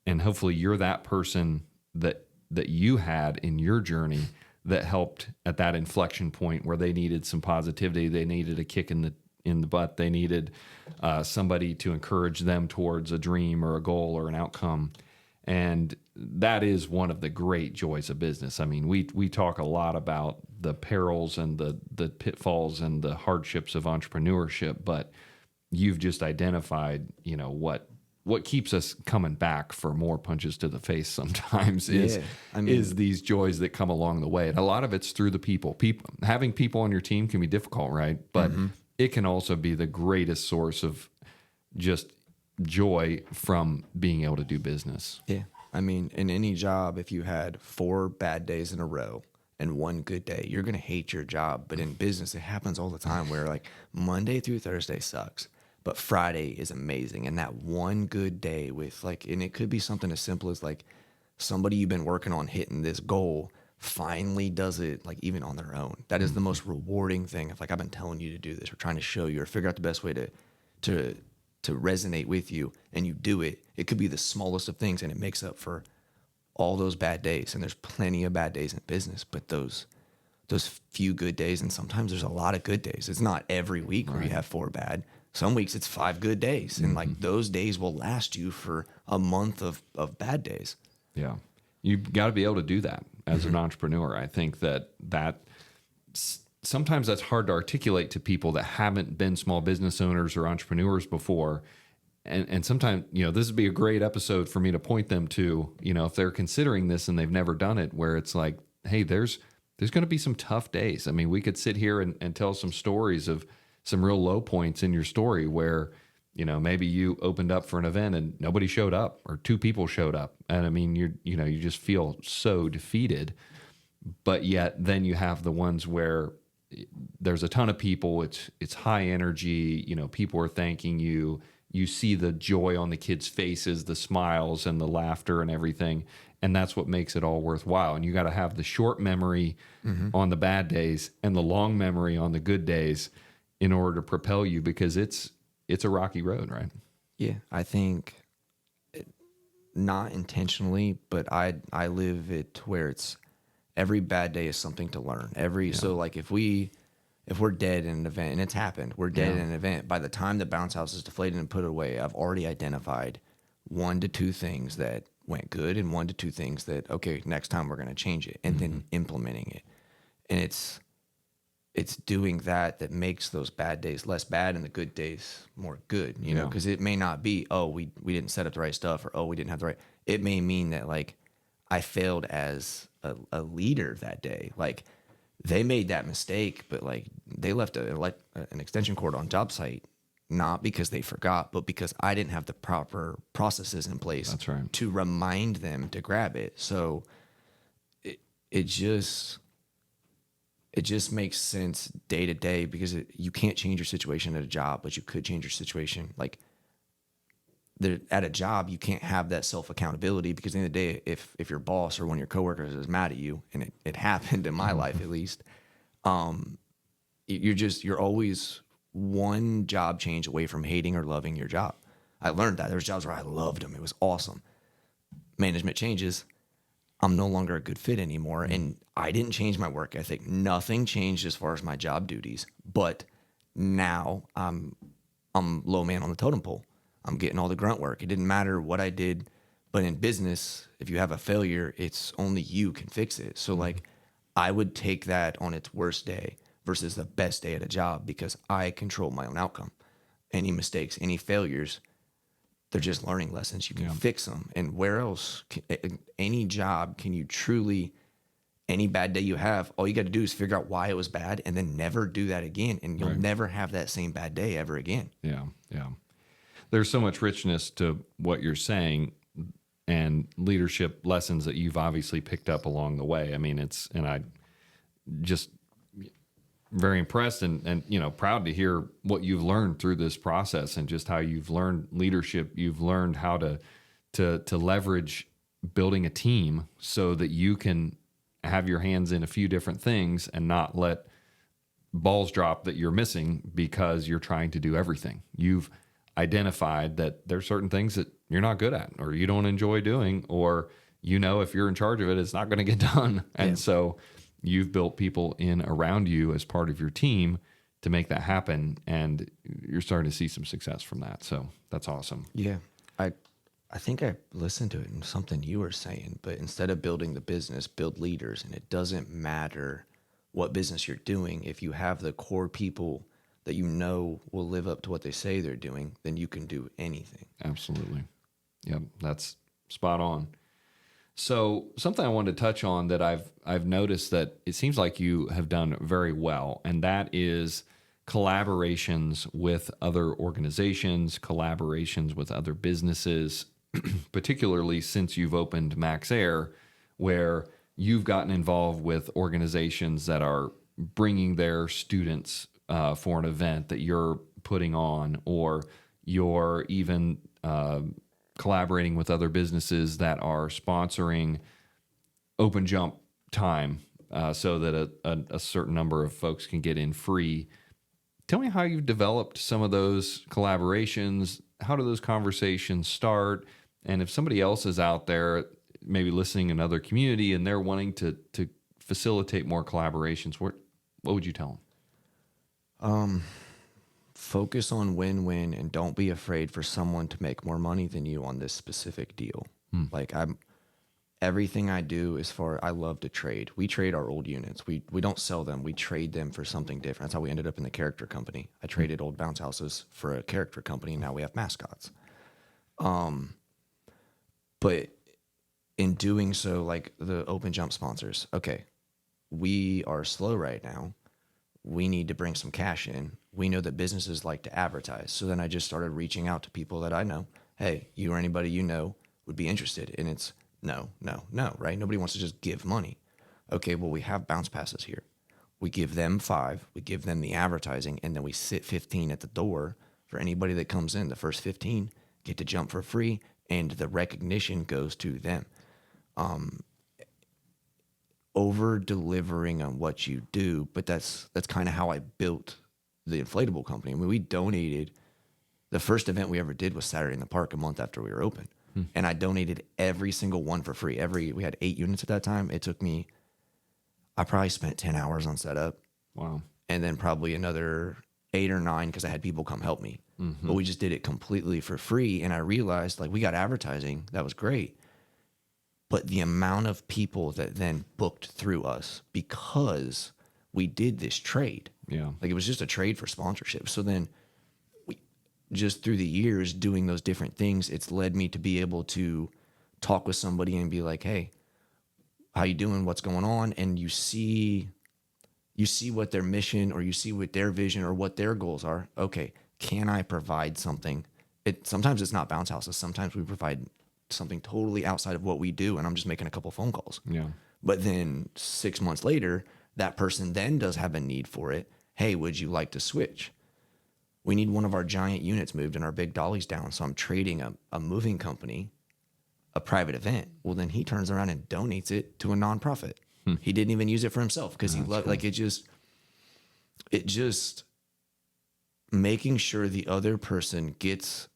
And hopefully you're that person that you had in your journey that helped at that inflection point where they needed some positivity. They needed a kick in the butt. They needed somebody to encourage them towards a dream or a goal or an outcome. And that is one of the great joys of business. I mean, we talk a lot about the perils and the pitfalls and the hardships of entrepreneurship, but you've just identified, what keeps us coming back for more punches to the face sometimes is these joys that come along the way. And a lot of it's through the people. Having people on your team can be difficult, right? But it can also be the greatest source of just joy from being able to do business. Yeah. I mean, in any job, if you had 4 bad days in a row and 1 good day, you're going to hate your job. But in business, it happens all the time where like Monday through Thursday sucks, but Friday is amazing. And that 1 good day with like, and it could be something as simple as like somebody you've been working on hitting this goal finally does it, like even on their own. That is the most rewarding thing. If like, I've been telling you to do this or trying to show you or figure out the best way to resonate with you, and you do it. It could be the smallest of things, and it makes up for all those bad days. And there's plenty of bad days in business, but those few good days, and sometimes there's a lot of good days. It's not every week where you have 4 bad. Some weeks it's 5 good days, and like those days will last you for a month of bad days. Yeah, you've got to be able to do that as an entrepreneur. I think that sometimes that's hard to articulate to people that haven't been small business owners or entrepreneurs before. And sometimes, this would be a great episode for me to point them to, if they're considering this and they've never done it, where it's like, hey, there's going to be some tough days. I mean, we could sit here and tell some stories of some real low points in your story where, maybe you opened up for an event and nobody showed up, or 2 people showed up. And I mean, you just feel so defeated, but yet then you have the ones where there's a ton of people. It's high energy. People are thanking you. You see the joy on the kids' faces, the smiles and the laughter and everything. And that's what makes it all worthwhile. And you got to have the short memory on the bad days and the long memory on the good days in order to propel you, because it's a rocky road, right? Yeah, I think not intentionally, but I live it to where it's every bad day is something to learn. So like if we're dead in an event, and it's happened, we're dead in an event. By the time the bounce house is deflated and put away, I've already identified 1 to 2 things that went good and 1 to 2 things that, okay, next time we're going to change it, and then implementing it. And it's doing that makes those bad days less bad and the good days more good, you know, because it may not be, oh, we didn't set up the right stuff, or, oh, we didn't have the right. It may mean that, like, I failed as a leader that day. Like, they made that mistake, but like they left an extension cord on job site, not because they forgot, but because I didn't have the proper processes in place. That's right. To remind them to grab it. So it just makes sense day to day, because you can't change your situation at a job, but you could change your situation. Like, at a job, you can't have that self accountability, because at the end of the day, if your boss or one of your coworkers is mad at you, and it happened in my life at least, you're always one job change away from hating or loving your job. I learned that. There was jobs where I loved them. It was awesome. Management changes. I'm no longer a good fit anymore. And I didn't change my work ethic. Nothing changed as far as my job duties. But now I'm low man on the totem pole. I'm getting all the grunt work. It didn't matter what I did. But in business, if you have a failure, it's only you can fix it. So like, I would take that on its worst day versus the best day at a job, because I control my own outcome. Any mistakes, any failures, they're just learning lessons. You can fix them. And where else, any job, can you truly, any bad day you have, all you got to do is figure out why it was bad, and then never do that again. And you'll never have that same bad day ever again. Yeah. Yeah. There's so much richness to what you're saying, and leadership lessons that you've obviously picked up along the way. I mean, and I just very impressed and proud to hear what you've learned through this process, and just how you've learned leadership. You've learned how to leverage building a team so that you can have your hands in a few different things and not let balls drop that you're missing because you're trying to do everything. You've identified that there's certain things that you're not good at, or you don't enjoy doing, or if you're in charge of it, it's not going to get done. And so you've built people in around you as part of your team to make that happen, and you're starting to see some success from that. So that's awesome. Yeah. I think I listened to it in something you were saying, but instead of building the business, build leaders. And it doesn't matter what business you're doing. If you have the core people that will live up to what they say they're doing, then you can do anything. Absolutely. Yep, that's spot on. So something I wanted to touch on that I've noticed that it seems like you have done very well, and that is collaborations with other organizations, collaborations with other businesses, particularly since you've opened MaxAiir, where you've gotten involved with organizations that are bringing their students for an event that you're putting on, or you're even collaborating with other businesses that are sponsoring open jump time so that a certain number of folks can get in free. Tell me how you've developed some of those collaborations. How do those conversations start? And if somebody else is out there maybe listening in another community and they're wanting to facilitate more collaborations, what would you tell them? Focus on win-win, and don't be afraid for someone to make more money than you on this specific deal. Like, everything I do is I love to trade. We trade our old units. We don't sell them. We trade them for something different. That's how we ended up in the character company. I traded old bounce houses for a character company, and now we have mascots. But in doing so, like the open jump sponsors, okay, we are slow right now. We need to bring some cash in. We know that businesses like to advertise. So then I just started reaching out to people that I know. Hey, you or anybody you know would be interested. And it's no, right? Nobody wants to just give money. Okay, well, we have bounce passes here. We give them 5, we give them the advertising, and then we sit 15 at the door for anybody that comes in. The first 15 get to jump for free, and the recognition goes to them. Over delivering on what you do, but that's kind of how I built the inflatable company. I mean, we donated The first event we ever did was Saturday in the Park a month after we were open. And I donated every single one for free. We had 8 units at that time. It took me, I probably spent 10 hours on setup. Wow. And then probably another 8 or 9 because I had people come help me. But we just did it completely for free. And I realized, like, we got advertising. That was great. But the amount of people that then booked through us because we did this trade. Yeah. Like, it was just a trade for sponsorship. So then just through the years doing those different things, it's led me to be able to talk with somebody and be like, hey, how you doing? What's going on? And you see what their mission, or you see what their vision or what their goals are. Okay, can I provide something? Sometimes it's not bounce houses. Sometimes we provide something totally outside of what we do, and I'm just making a couple phone calls. Yeah. But then 6 months later, that person then does have a need for it. Hey, would you like to switch? We need one of our giant units moved and our big dolly's down. So I'm trading a moving company, a private event. Well, then he turns around and donates it to a nonprofit. He didn't even use it for himself because he loved, like, it just making sure the other person gets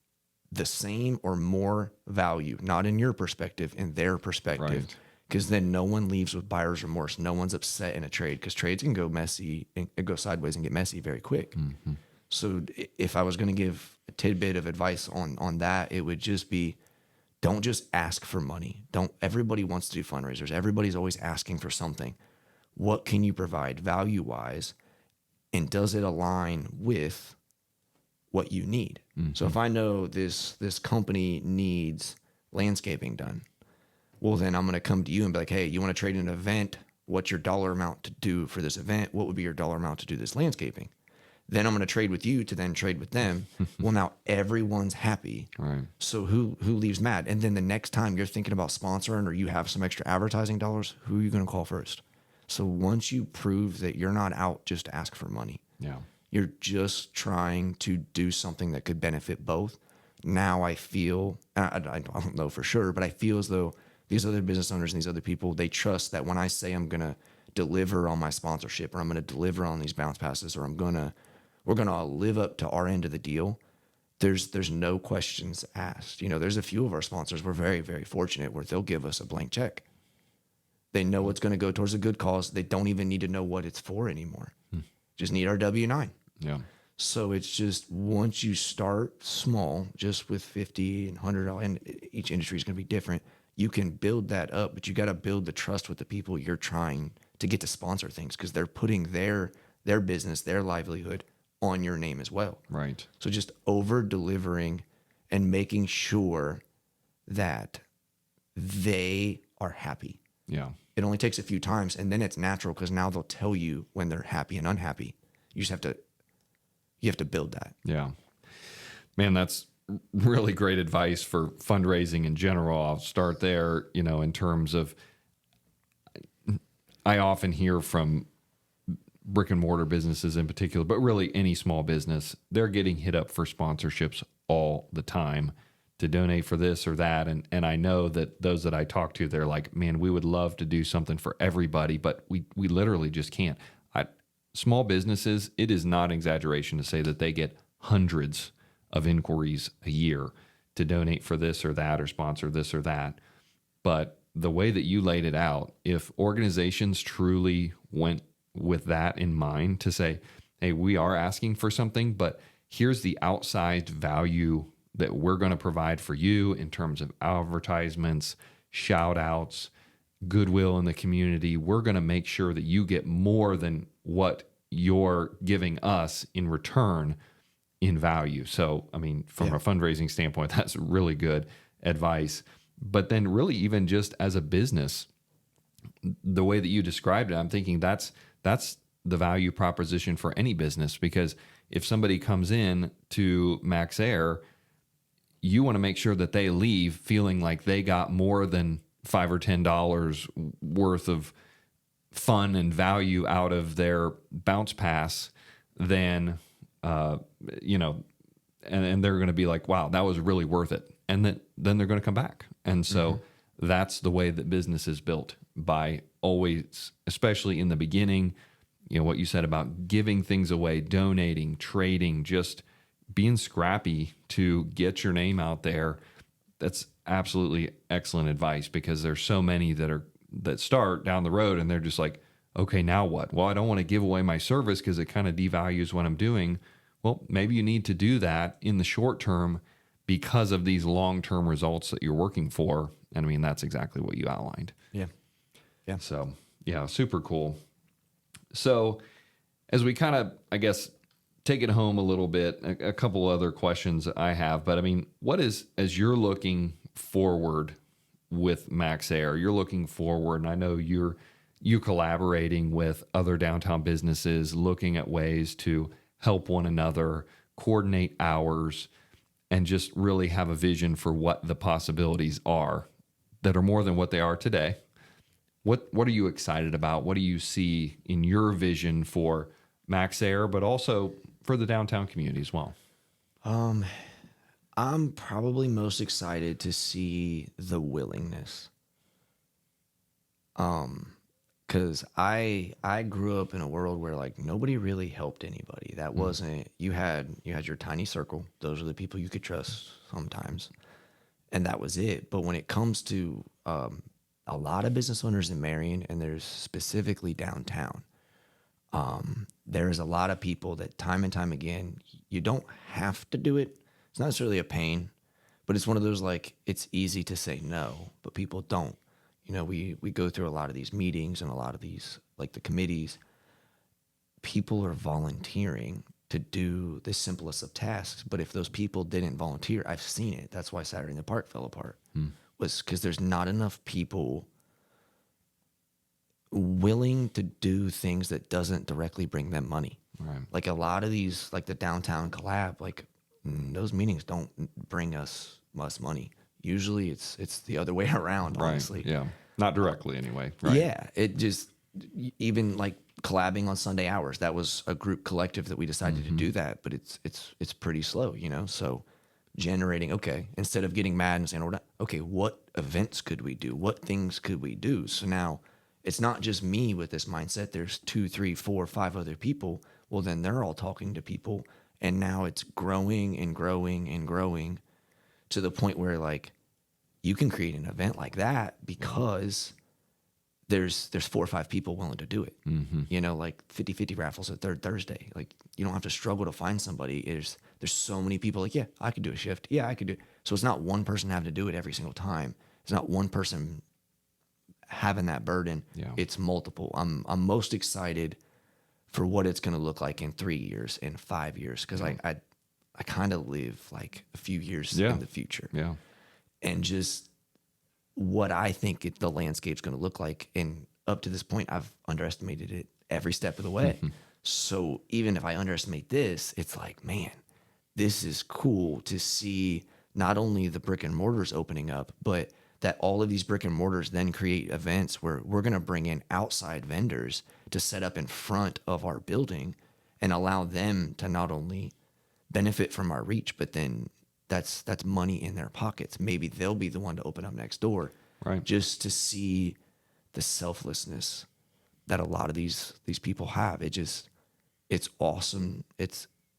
the same or more value, not in your perspective, in their perspective. Right. Because then no one leaves with buyer's remorse. No one's upset in a trade, because trades can go messy and go sideways and get messy very quick. So if I was going to give a tidbit of advice on that, it would just be, don't just ask for money. Everybody wants to do fundraisers. Everybody's always asking for something. What can you provide value-wise? And does it align with what you need? So if I know this company needs landscaping done, well, then I'm going to come to you and be like, hey, you want to trade an event? What's your dollar amount to do for this event? What would be your dollar amount to do this landscaping? Then I'm going to trade with you to then trade with them. Well, now everyone's happy. Right. So who leaves mad? And then the next time you're thinking about sponsoring, or you have some extra advertising dollars, who are you going to call first? So once you prove that you're not out just to ask for money, Yeah. you're just trying to do something that could benefit both. Now I feel, I don't know for sure, but I feel as though these other business owners and these other people, they trust that when I say I'm going to deliver on my sponsorship, or I'm going to deliver on these bounce passes, or we're going to live up to our end of the deal, there's no questions asked. You know, there's a few of our sponsors, we're very, very fortunate, where they'll give us a blank check. They know it's going to go towards a good cause. They don't even need to know what it's for anymore. Just need our W-9. Yeah. So it's just, once you start small, just with $50 and $100, and each industry is going to be different, you can build that up, but you got to build the trust with the people you're trying to get to sponsor things, because they're putting their business, their livelihood on your name as well. Right. So just over delivering and making sure that they are happy. Yeah. It only takes a few times, and then it's natural, because now they'll tell you when they're happy and unhappy. You just have to build that. Yeah. Man, that's really great advice for fundraising in general. I'll start there, in terms of, I often hear from brick and mortar businesses in particular, but really any small business, they're getting hit up for sponsorships all the time to donate for this or that. And I know that those that I talk to, they're like, man, we would love to do something for everybody, but we literally just can't. Small businesses, it is not an exaggeration to say that they get hundreds of inquiries a year to donate for this or that, or sponsor this or that. But the way that you laid it out, if organizations truly went with that in mind to say, hey, we are asking for something, but here's the outsized value that we're going to provide for you in terms of advertisements, shout outs, goodwill in the community. We're going to make sure that you get more than what you're giving us in return in value. So, I mean, from a fundraising standpoint, that's really good advice. But then really, even just as a business, the way that you described it, I'm thinking that's the value proposition for any business, because if somebody comes in to MaxAiir, you want to make sure that they leave feeling like they got more than $5 or $10 worth of fun and value out of their bounce pass than, and they're going to be like, wow, that was really worth it. And then they're going to come back. And so that's the way that business is built, by always, especially in the beginning, what you said about giving things away, donating, trading, just being scrappy to get your name out there, that's absolutely excellent advice, because there's so many that start down the road and they're just like, okay, now what? Well, I don't want to give away my service because it kind of devalues what I'm doing. Well, maybe you need to do that in the short term because of these long-term results that you're working for. And I mean, that's exactly what you outlined. Yeah. Yeah. So, yeah, super cool. So, as we kind of, I guess, take it home a little bit, a couple other questions I have, but I mean, what is, as you're looking forward with MaxAiir, you're looking forward, and I know you're collaborating with other downtown businesses, looking at ways to help one another, coordinate hours, and just really have a vision for what the possibilities are that are more than what they are today. What are you excited about? What do you see in your vision for MaxAiir, but also for the downtown community as well? I'm probably most excited to see the willingness. Because I grew up in a world where like nobody really helped anybody. That wasn't, you had your tiny circle. Those are the people you could trust sometimes, and that was it. But when it comes to a lot of business owners in Marion, and there's specifically downtown, there's a lot of people that time and time again, you don't have to do it. It's not necessarily a pain, but it's one of those, like, it's easy to say no, but people don't. You know, we go through a lot of these meetings and a lot of these, like the committees, people are volunteering to do the simplest of tasks. But if those people didn't volunteer, I've seen it. That's why Saturday in the Park fell apart, was because there's not enough people willing to do things that doesn't directly bring them money. Right. Like a lot of these, like the downtown collab, like those meetings don't bring us money. Usually it's the other way around, honestly. Right. Yeah. Not directly anyway. Right. Yeah. It just, even like collabing on Sunday hours, that was a group collective that we decided to do that, but it's pretty slow, you know? So generating, okay, instead of getting mad and saying, okay, what events could we do? What things could we do? So now it's not just me with this mindset. There's 2, 3, 4, 5 other people. Well, then they're all talking to people. And now it's growing and growing and growing to the point where like you can create an event like that because there's 4 or 5 people willing to do it. You know, like 50-50 raffles at Third Thursday. Like you don't have to struggle to find somebody. There's so many people like, yeah, I could do a shift. Yeah, I could do it. So it's not one person having to do it every single time. It's not one person having that burden. Yeah. It's multiple. I'm most excited for what it's going to look like in 3 years, in 5 years, because I kind of live like a few years in the future. Yeah. And just what I think the landscape's going to look like. And up to this point, I've underestimated it every step of the way. So even if I underestimate this, it's like, man, this is cool to see not only the brick and mortars opening up, but that all of these brick and mortars then create events where we're going to bring in outside vendors to set up in front of our building and allow them to not only benefit from our reach, but then that's money in their pockets. Maybe they'll be the one to open up next door, Right. just to see the selflessness that a lot of these people have. It's awesome.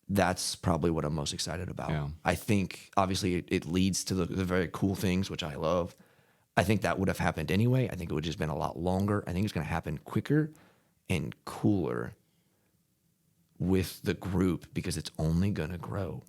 That's probably what I'm most excited about. Yeah. I think obviously it leads to the very cool things, which I love. I think that would have happened anyway. I think it would have just been a lot longer. I think it's going to happen quicker and cooler with the group because it's only going to grow.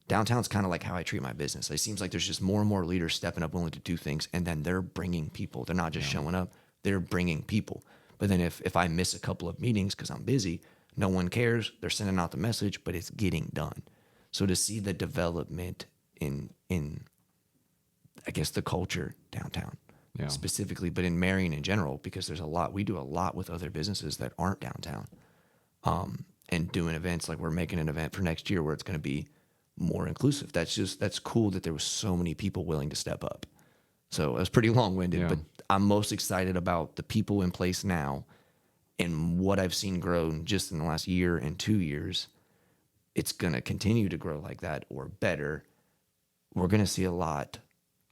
Downtown's kind of like how I treat my business. It seems like there's just more and more leaders stepping up, willing to do things, and then they're bringing people. They're not just showing up, they're bringing people. But then if I miss a couple of meetings because I'm busy, no one cares. They're sending out the message, but it's getting done. So to see the development in I guess the culture downtown specifically, but in Marion in general, because we do a lot with other businesses that aren't downtown, and doing events. Like we're making an event for next year where it's going to be more inclusive. That's cool that there was so many people willing to step up. So it was pretty long-winded, but I'm most excited about the people in place now and what I've seen grow just in the last year and 2 years. It's going to continue to grow like that or better. We're going to see a lot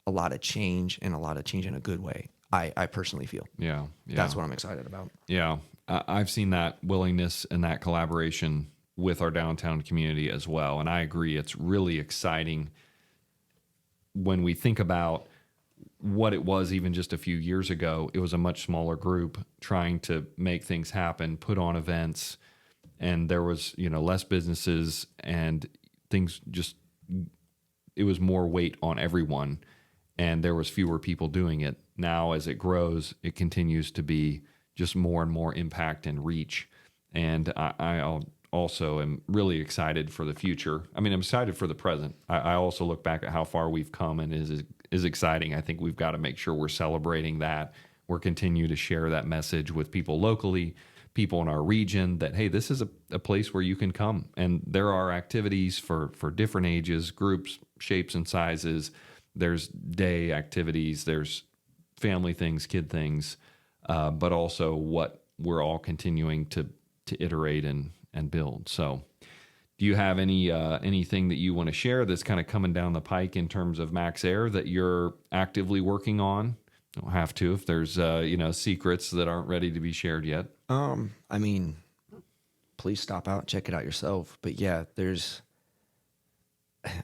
of change, and a lot of change in a good way. I personally feel. Yeah. That's what I'm excited about. Yeah. I've seen that willingness and that collaboration with our downtown community as well. And I agree, it's really exciting when we think about what it was even just a few years ago. It was a much smaller group trying to make things happen, put on events, and there was, less businesses and things just, it was more weight on everyone and there was fewer people doing it. Now, as it grows, it continues to be just more and more impact and reach. And I also am really excited for the future. I mean, I'm excited for the present. I also look back at how far we've come, and is exciting. I think we've got to make sure we're celebrating that. We're continue to share that message with people locally, people in our region, that, hey, this is a place where you can come. And there are activities for different ages, groups, shapes, and sizes. There's day activities, there's family things, kid things, but also what we're all continuing to iterate and build. So do you have anything that you want to share that's kind of coming down the pike in terms of MaxAiir that you're actively working on? You don't have to if there's secrets that aren't ready to be shared yet. I mean, please stop out, check it out yourself. But yeah,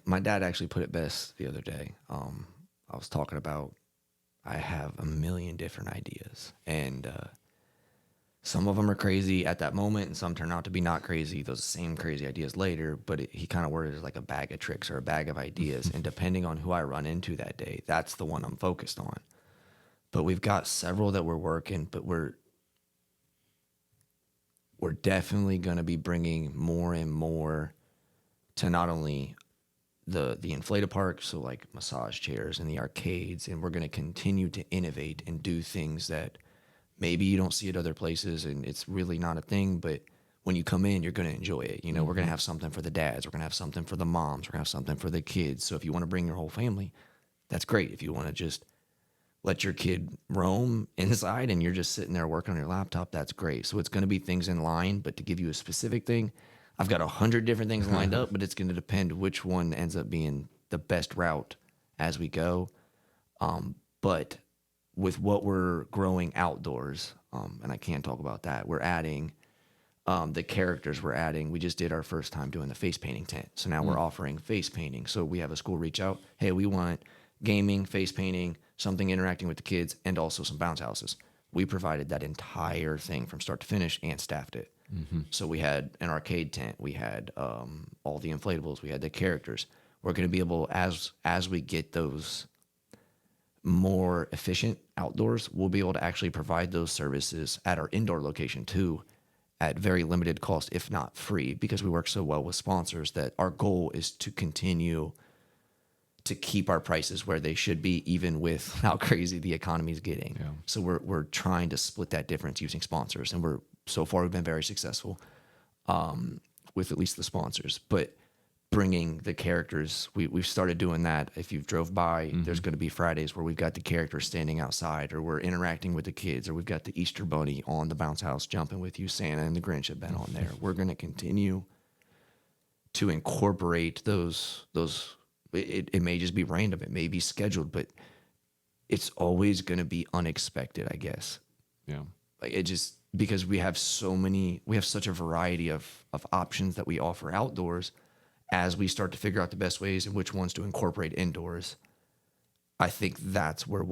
my dad actually put it best the other day. I was talking about, I have a million different ideas, and some of them are crazy at that moment, and some turn out to be not crazy, those same crazy ideas later. But he kind of worded it as like a bag of tricks or a bag of ideas. And depending on who I run into that day, that's the one I'm focused on. But we've got several that we're working, but we're definitely going to be bringing more and more to not only the Inflatapark, so like massage chairs and the arcades, and we're going to continue to innovate and do things that maybe you don't see at other places, and it's really not a thing, but when you come in, you're going to enjoy it. We're going to have something for the dads, we're going to have something for the moms, we're going to have something for the kids. So if you want to bring your whole family, that's great. If you want to just let your kid roam inside and you're just sitting there working on your laptop, that's great. So it's going to be things in line, but to give you a specific thing, I've got 100 different things lined up, but it's going to depend which one ends up being the best route as we go. But with what we're growing outdoors, and I can't talk about that, we're adding the characters we're adding. We just did our first time doing the face painting tent. So now we're offering face painting. So we have a school reach out, hey, we want gaming, face painting, something interacting with the kids, and also some bounce houses. We provided that entire thing from start to finish and staffed it. Mm-hmm. So we had an arcade tent, we had all the inflatables, we had the characters. We're going to be able, as we get those more efficient outdoors, we'll be able to actually provide those services at our indoor location too, at very limited cost, if not free, because we work so well with sponsors that our goal is to continue to keep our prices where they should be, even with how crazy the economy is getting. Yeah. So we're trying to split that difference using sponsors, and so far we've been very successful with at least the sponsors. But bringing the characters, we've started doing that. If you've drove by, there's going to be Fridays where we've got the characters standing outside, or we're interacting with the kids, or we've got the Easter Bunny on the bounce house jumping with you. Santa and the Grinch have been on there. We're going to continue to incorporate those. It may just be random, it may be scheduled, but it's always going to be unexpected, I guess. Yeah. Like it just, because we have such a variety of options that we offer outdoors. As we start to figure out the best ways and which ones to incorporate indoors, I think that's where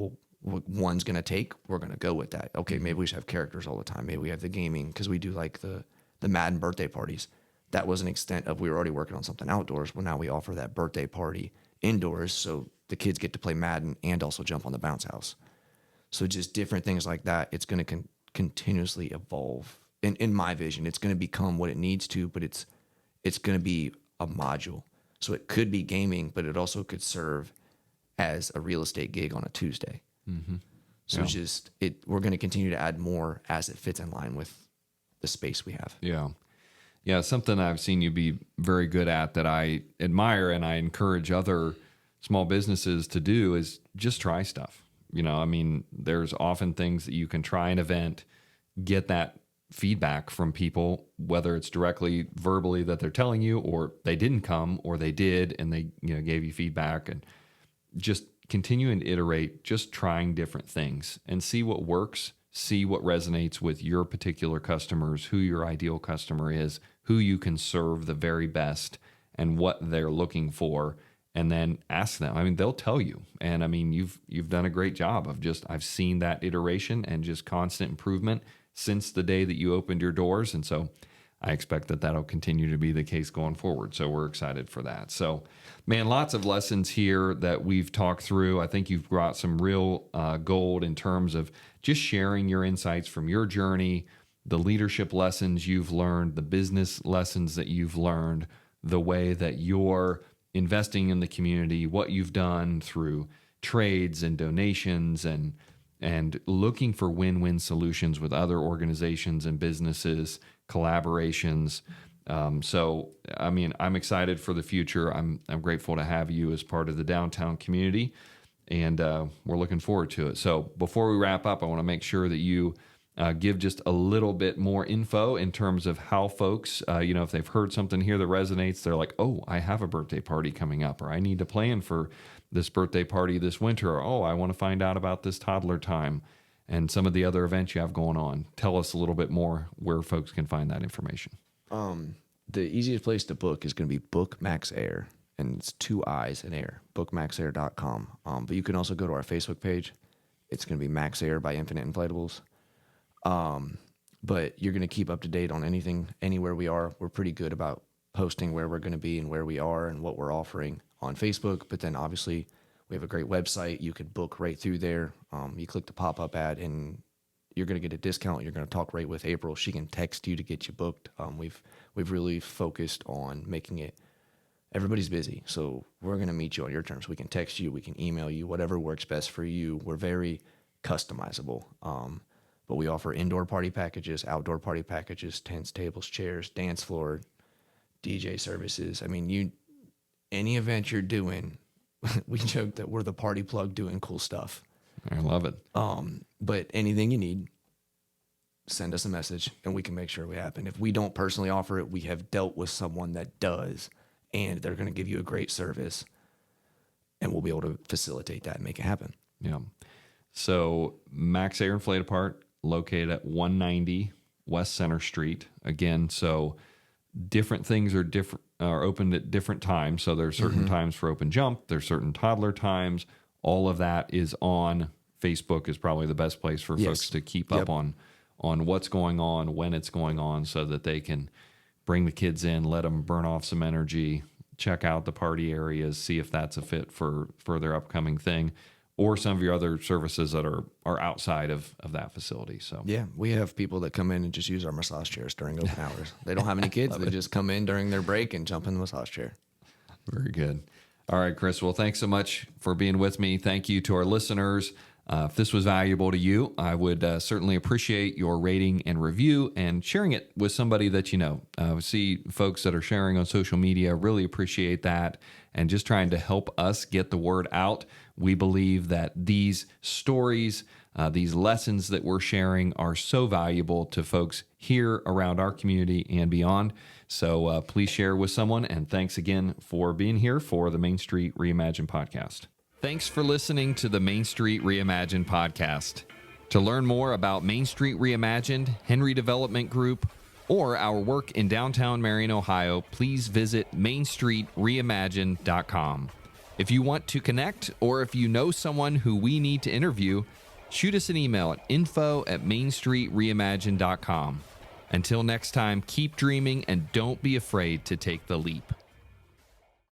one's going to take. We're going to go with that. Okay, maybe we should have characters all the time. Maybe we have the gaming, because we do like the Madden birthday parties. That was an extent of, we were already working on something outdoors. Well, now we offer that birthday party indoors, so the kids get to play Madden and also jump on the bounce house. So just different things like that. It's going to continuously evolve. In my vision, it's going to become what it needs to, but it's going to be a module. So it could be gaming, but it also could serve as a real estate gig on a Tuesday. Mm-hmm. So we're going to continue to add more as it fits in line with the space we have. Yeah. Yeah, something I've seen you be very good at that I admire and I encourage other small businesses to do is just try stuff. There's often things that you can try an event, get that feedback from people, whether it's directly verbally that they're telling you, or they didn't come, or they did and they gave you feedback, and just continuing to iterate, just trying different things and see what works, see what resonates with your particular customers, who your ideal customer is, who you can serve the very best and what they're looking for, and then ask them. I mean, they'll tell you. And I mean, you've done a great job of just, I've seen that iteration and just constant improvement since the day that you opened your doors. And so I expect that that'll continue to be the case going forward. So we're excited for that. So, man, lots of lessons here that we've talked through. I think you've brought some real gold in terms of just sharing your insights from your journey, the leadership lessons you've learned, the business lessons that you've learned, the way that you're investing in the community, what you've done through trades and donations and looking for win-win solutions with other organizations and businesses, collaborations. So, I mean, I'm excited for the future. I'm grateful to have you as part of the downtown community, and we're looking forward to it. So before we wrap up, I want to make sure that you give just a little bit more info in terms of how folks, if they've heard something here that resonates, they're like, oh, I have a birthday party coming up, or I need to plan for this birthday party this winter, or, oh, I want to find out about this toddler time and some of the other events you have going on. Tell us a little bit more where folks can find that information. The easiest place to book is going to be Book MaxAiir, and it's 2 I's in air, bookmaxair.com. But you can also go to our Facebook page. It's going to be MaxAiir by Infinite Inflatables. But you're going to keep up to date on anything, anywhere we are. We're pretty good about posting where we're going to be and where we are and what we're offering on Facebook. But then obviously we have a great website. You could book right through there. You click the pop-up ad and you're going to get a discount. You're going to talk right with April. She can text you to get you booked. We've really focused on making it, everybody's busy. So we're going to meet you on your terms. We can text you, we can email you, whatever works best for you. We're very customizable. But we offer indoor party packages, outdoor party packages, tents, tables, chairs, dance floor, DJ services. I mean, any event you're doing, we joke that we're the party plug doing cool stuff. I love it. But anything you need, send us a message and we can make sure we happen. If we don't personally offer it, we have dealt with someone that does, and they're going to give you a great service, and we'll be able to facilitate that and make it happen. Yeah. So MaxAiir Inflatapark, located at 190 West Center Street. Again, so different things are opened at different times. So there's certain times for open jump. There's certain toddler times. All of that is on Facebook. Is probably the best place for folks to keep up on what's going on, when it's going on, so that they can bring the kids in, let them burn off some energy, check out the party areas, see if that's a fit for their upcoming thing, or some of your other services that are outside of that facility. So yeah, we have people that come in and just use our massage chairs during open hours. They don't have any kids. They just come in during their break and jump in the massage chair. Very good. All right, Chris. Well, thanks so much for being with me. Thank you to our listeners. If this was valuable to you, I would certainly appreciate your rating and review and sharing it with somebody that you know. See folks that are sharing on social media, really appreciate that, and just trying to help us get the word out. We believe that these stories, these lessons that we're sharing are so valuable to folks here around our community and beyond. So please share with someone, and thanks again for being here for the Main Street Reimagined podcast. Thanks for listening to the Main Street Reimagined podcast. To learn more about Main Street Reimagined, Henry Development Group, or our work in downtown Marion, Ohio, please visit mainstreetreimagined.com. If you want to connect, or if you know someone who we need to interview, shoot us an email at info@mainstreetreimagined.com. Until next time, keep dreaming and don't be afraid to take the leap.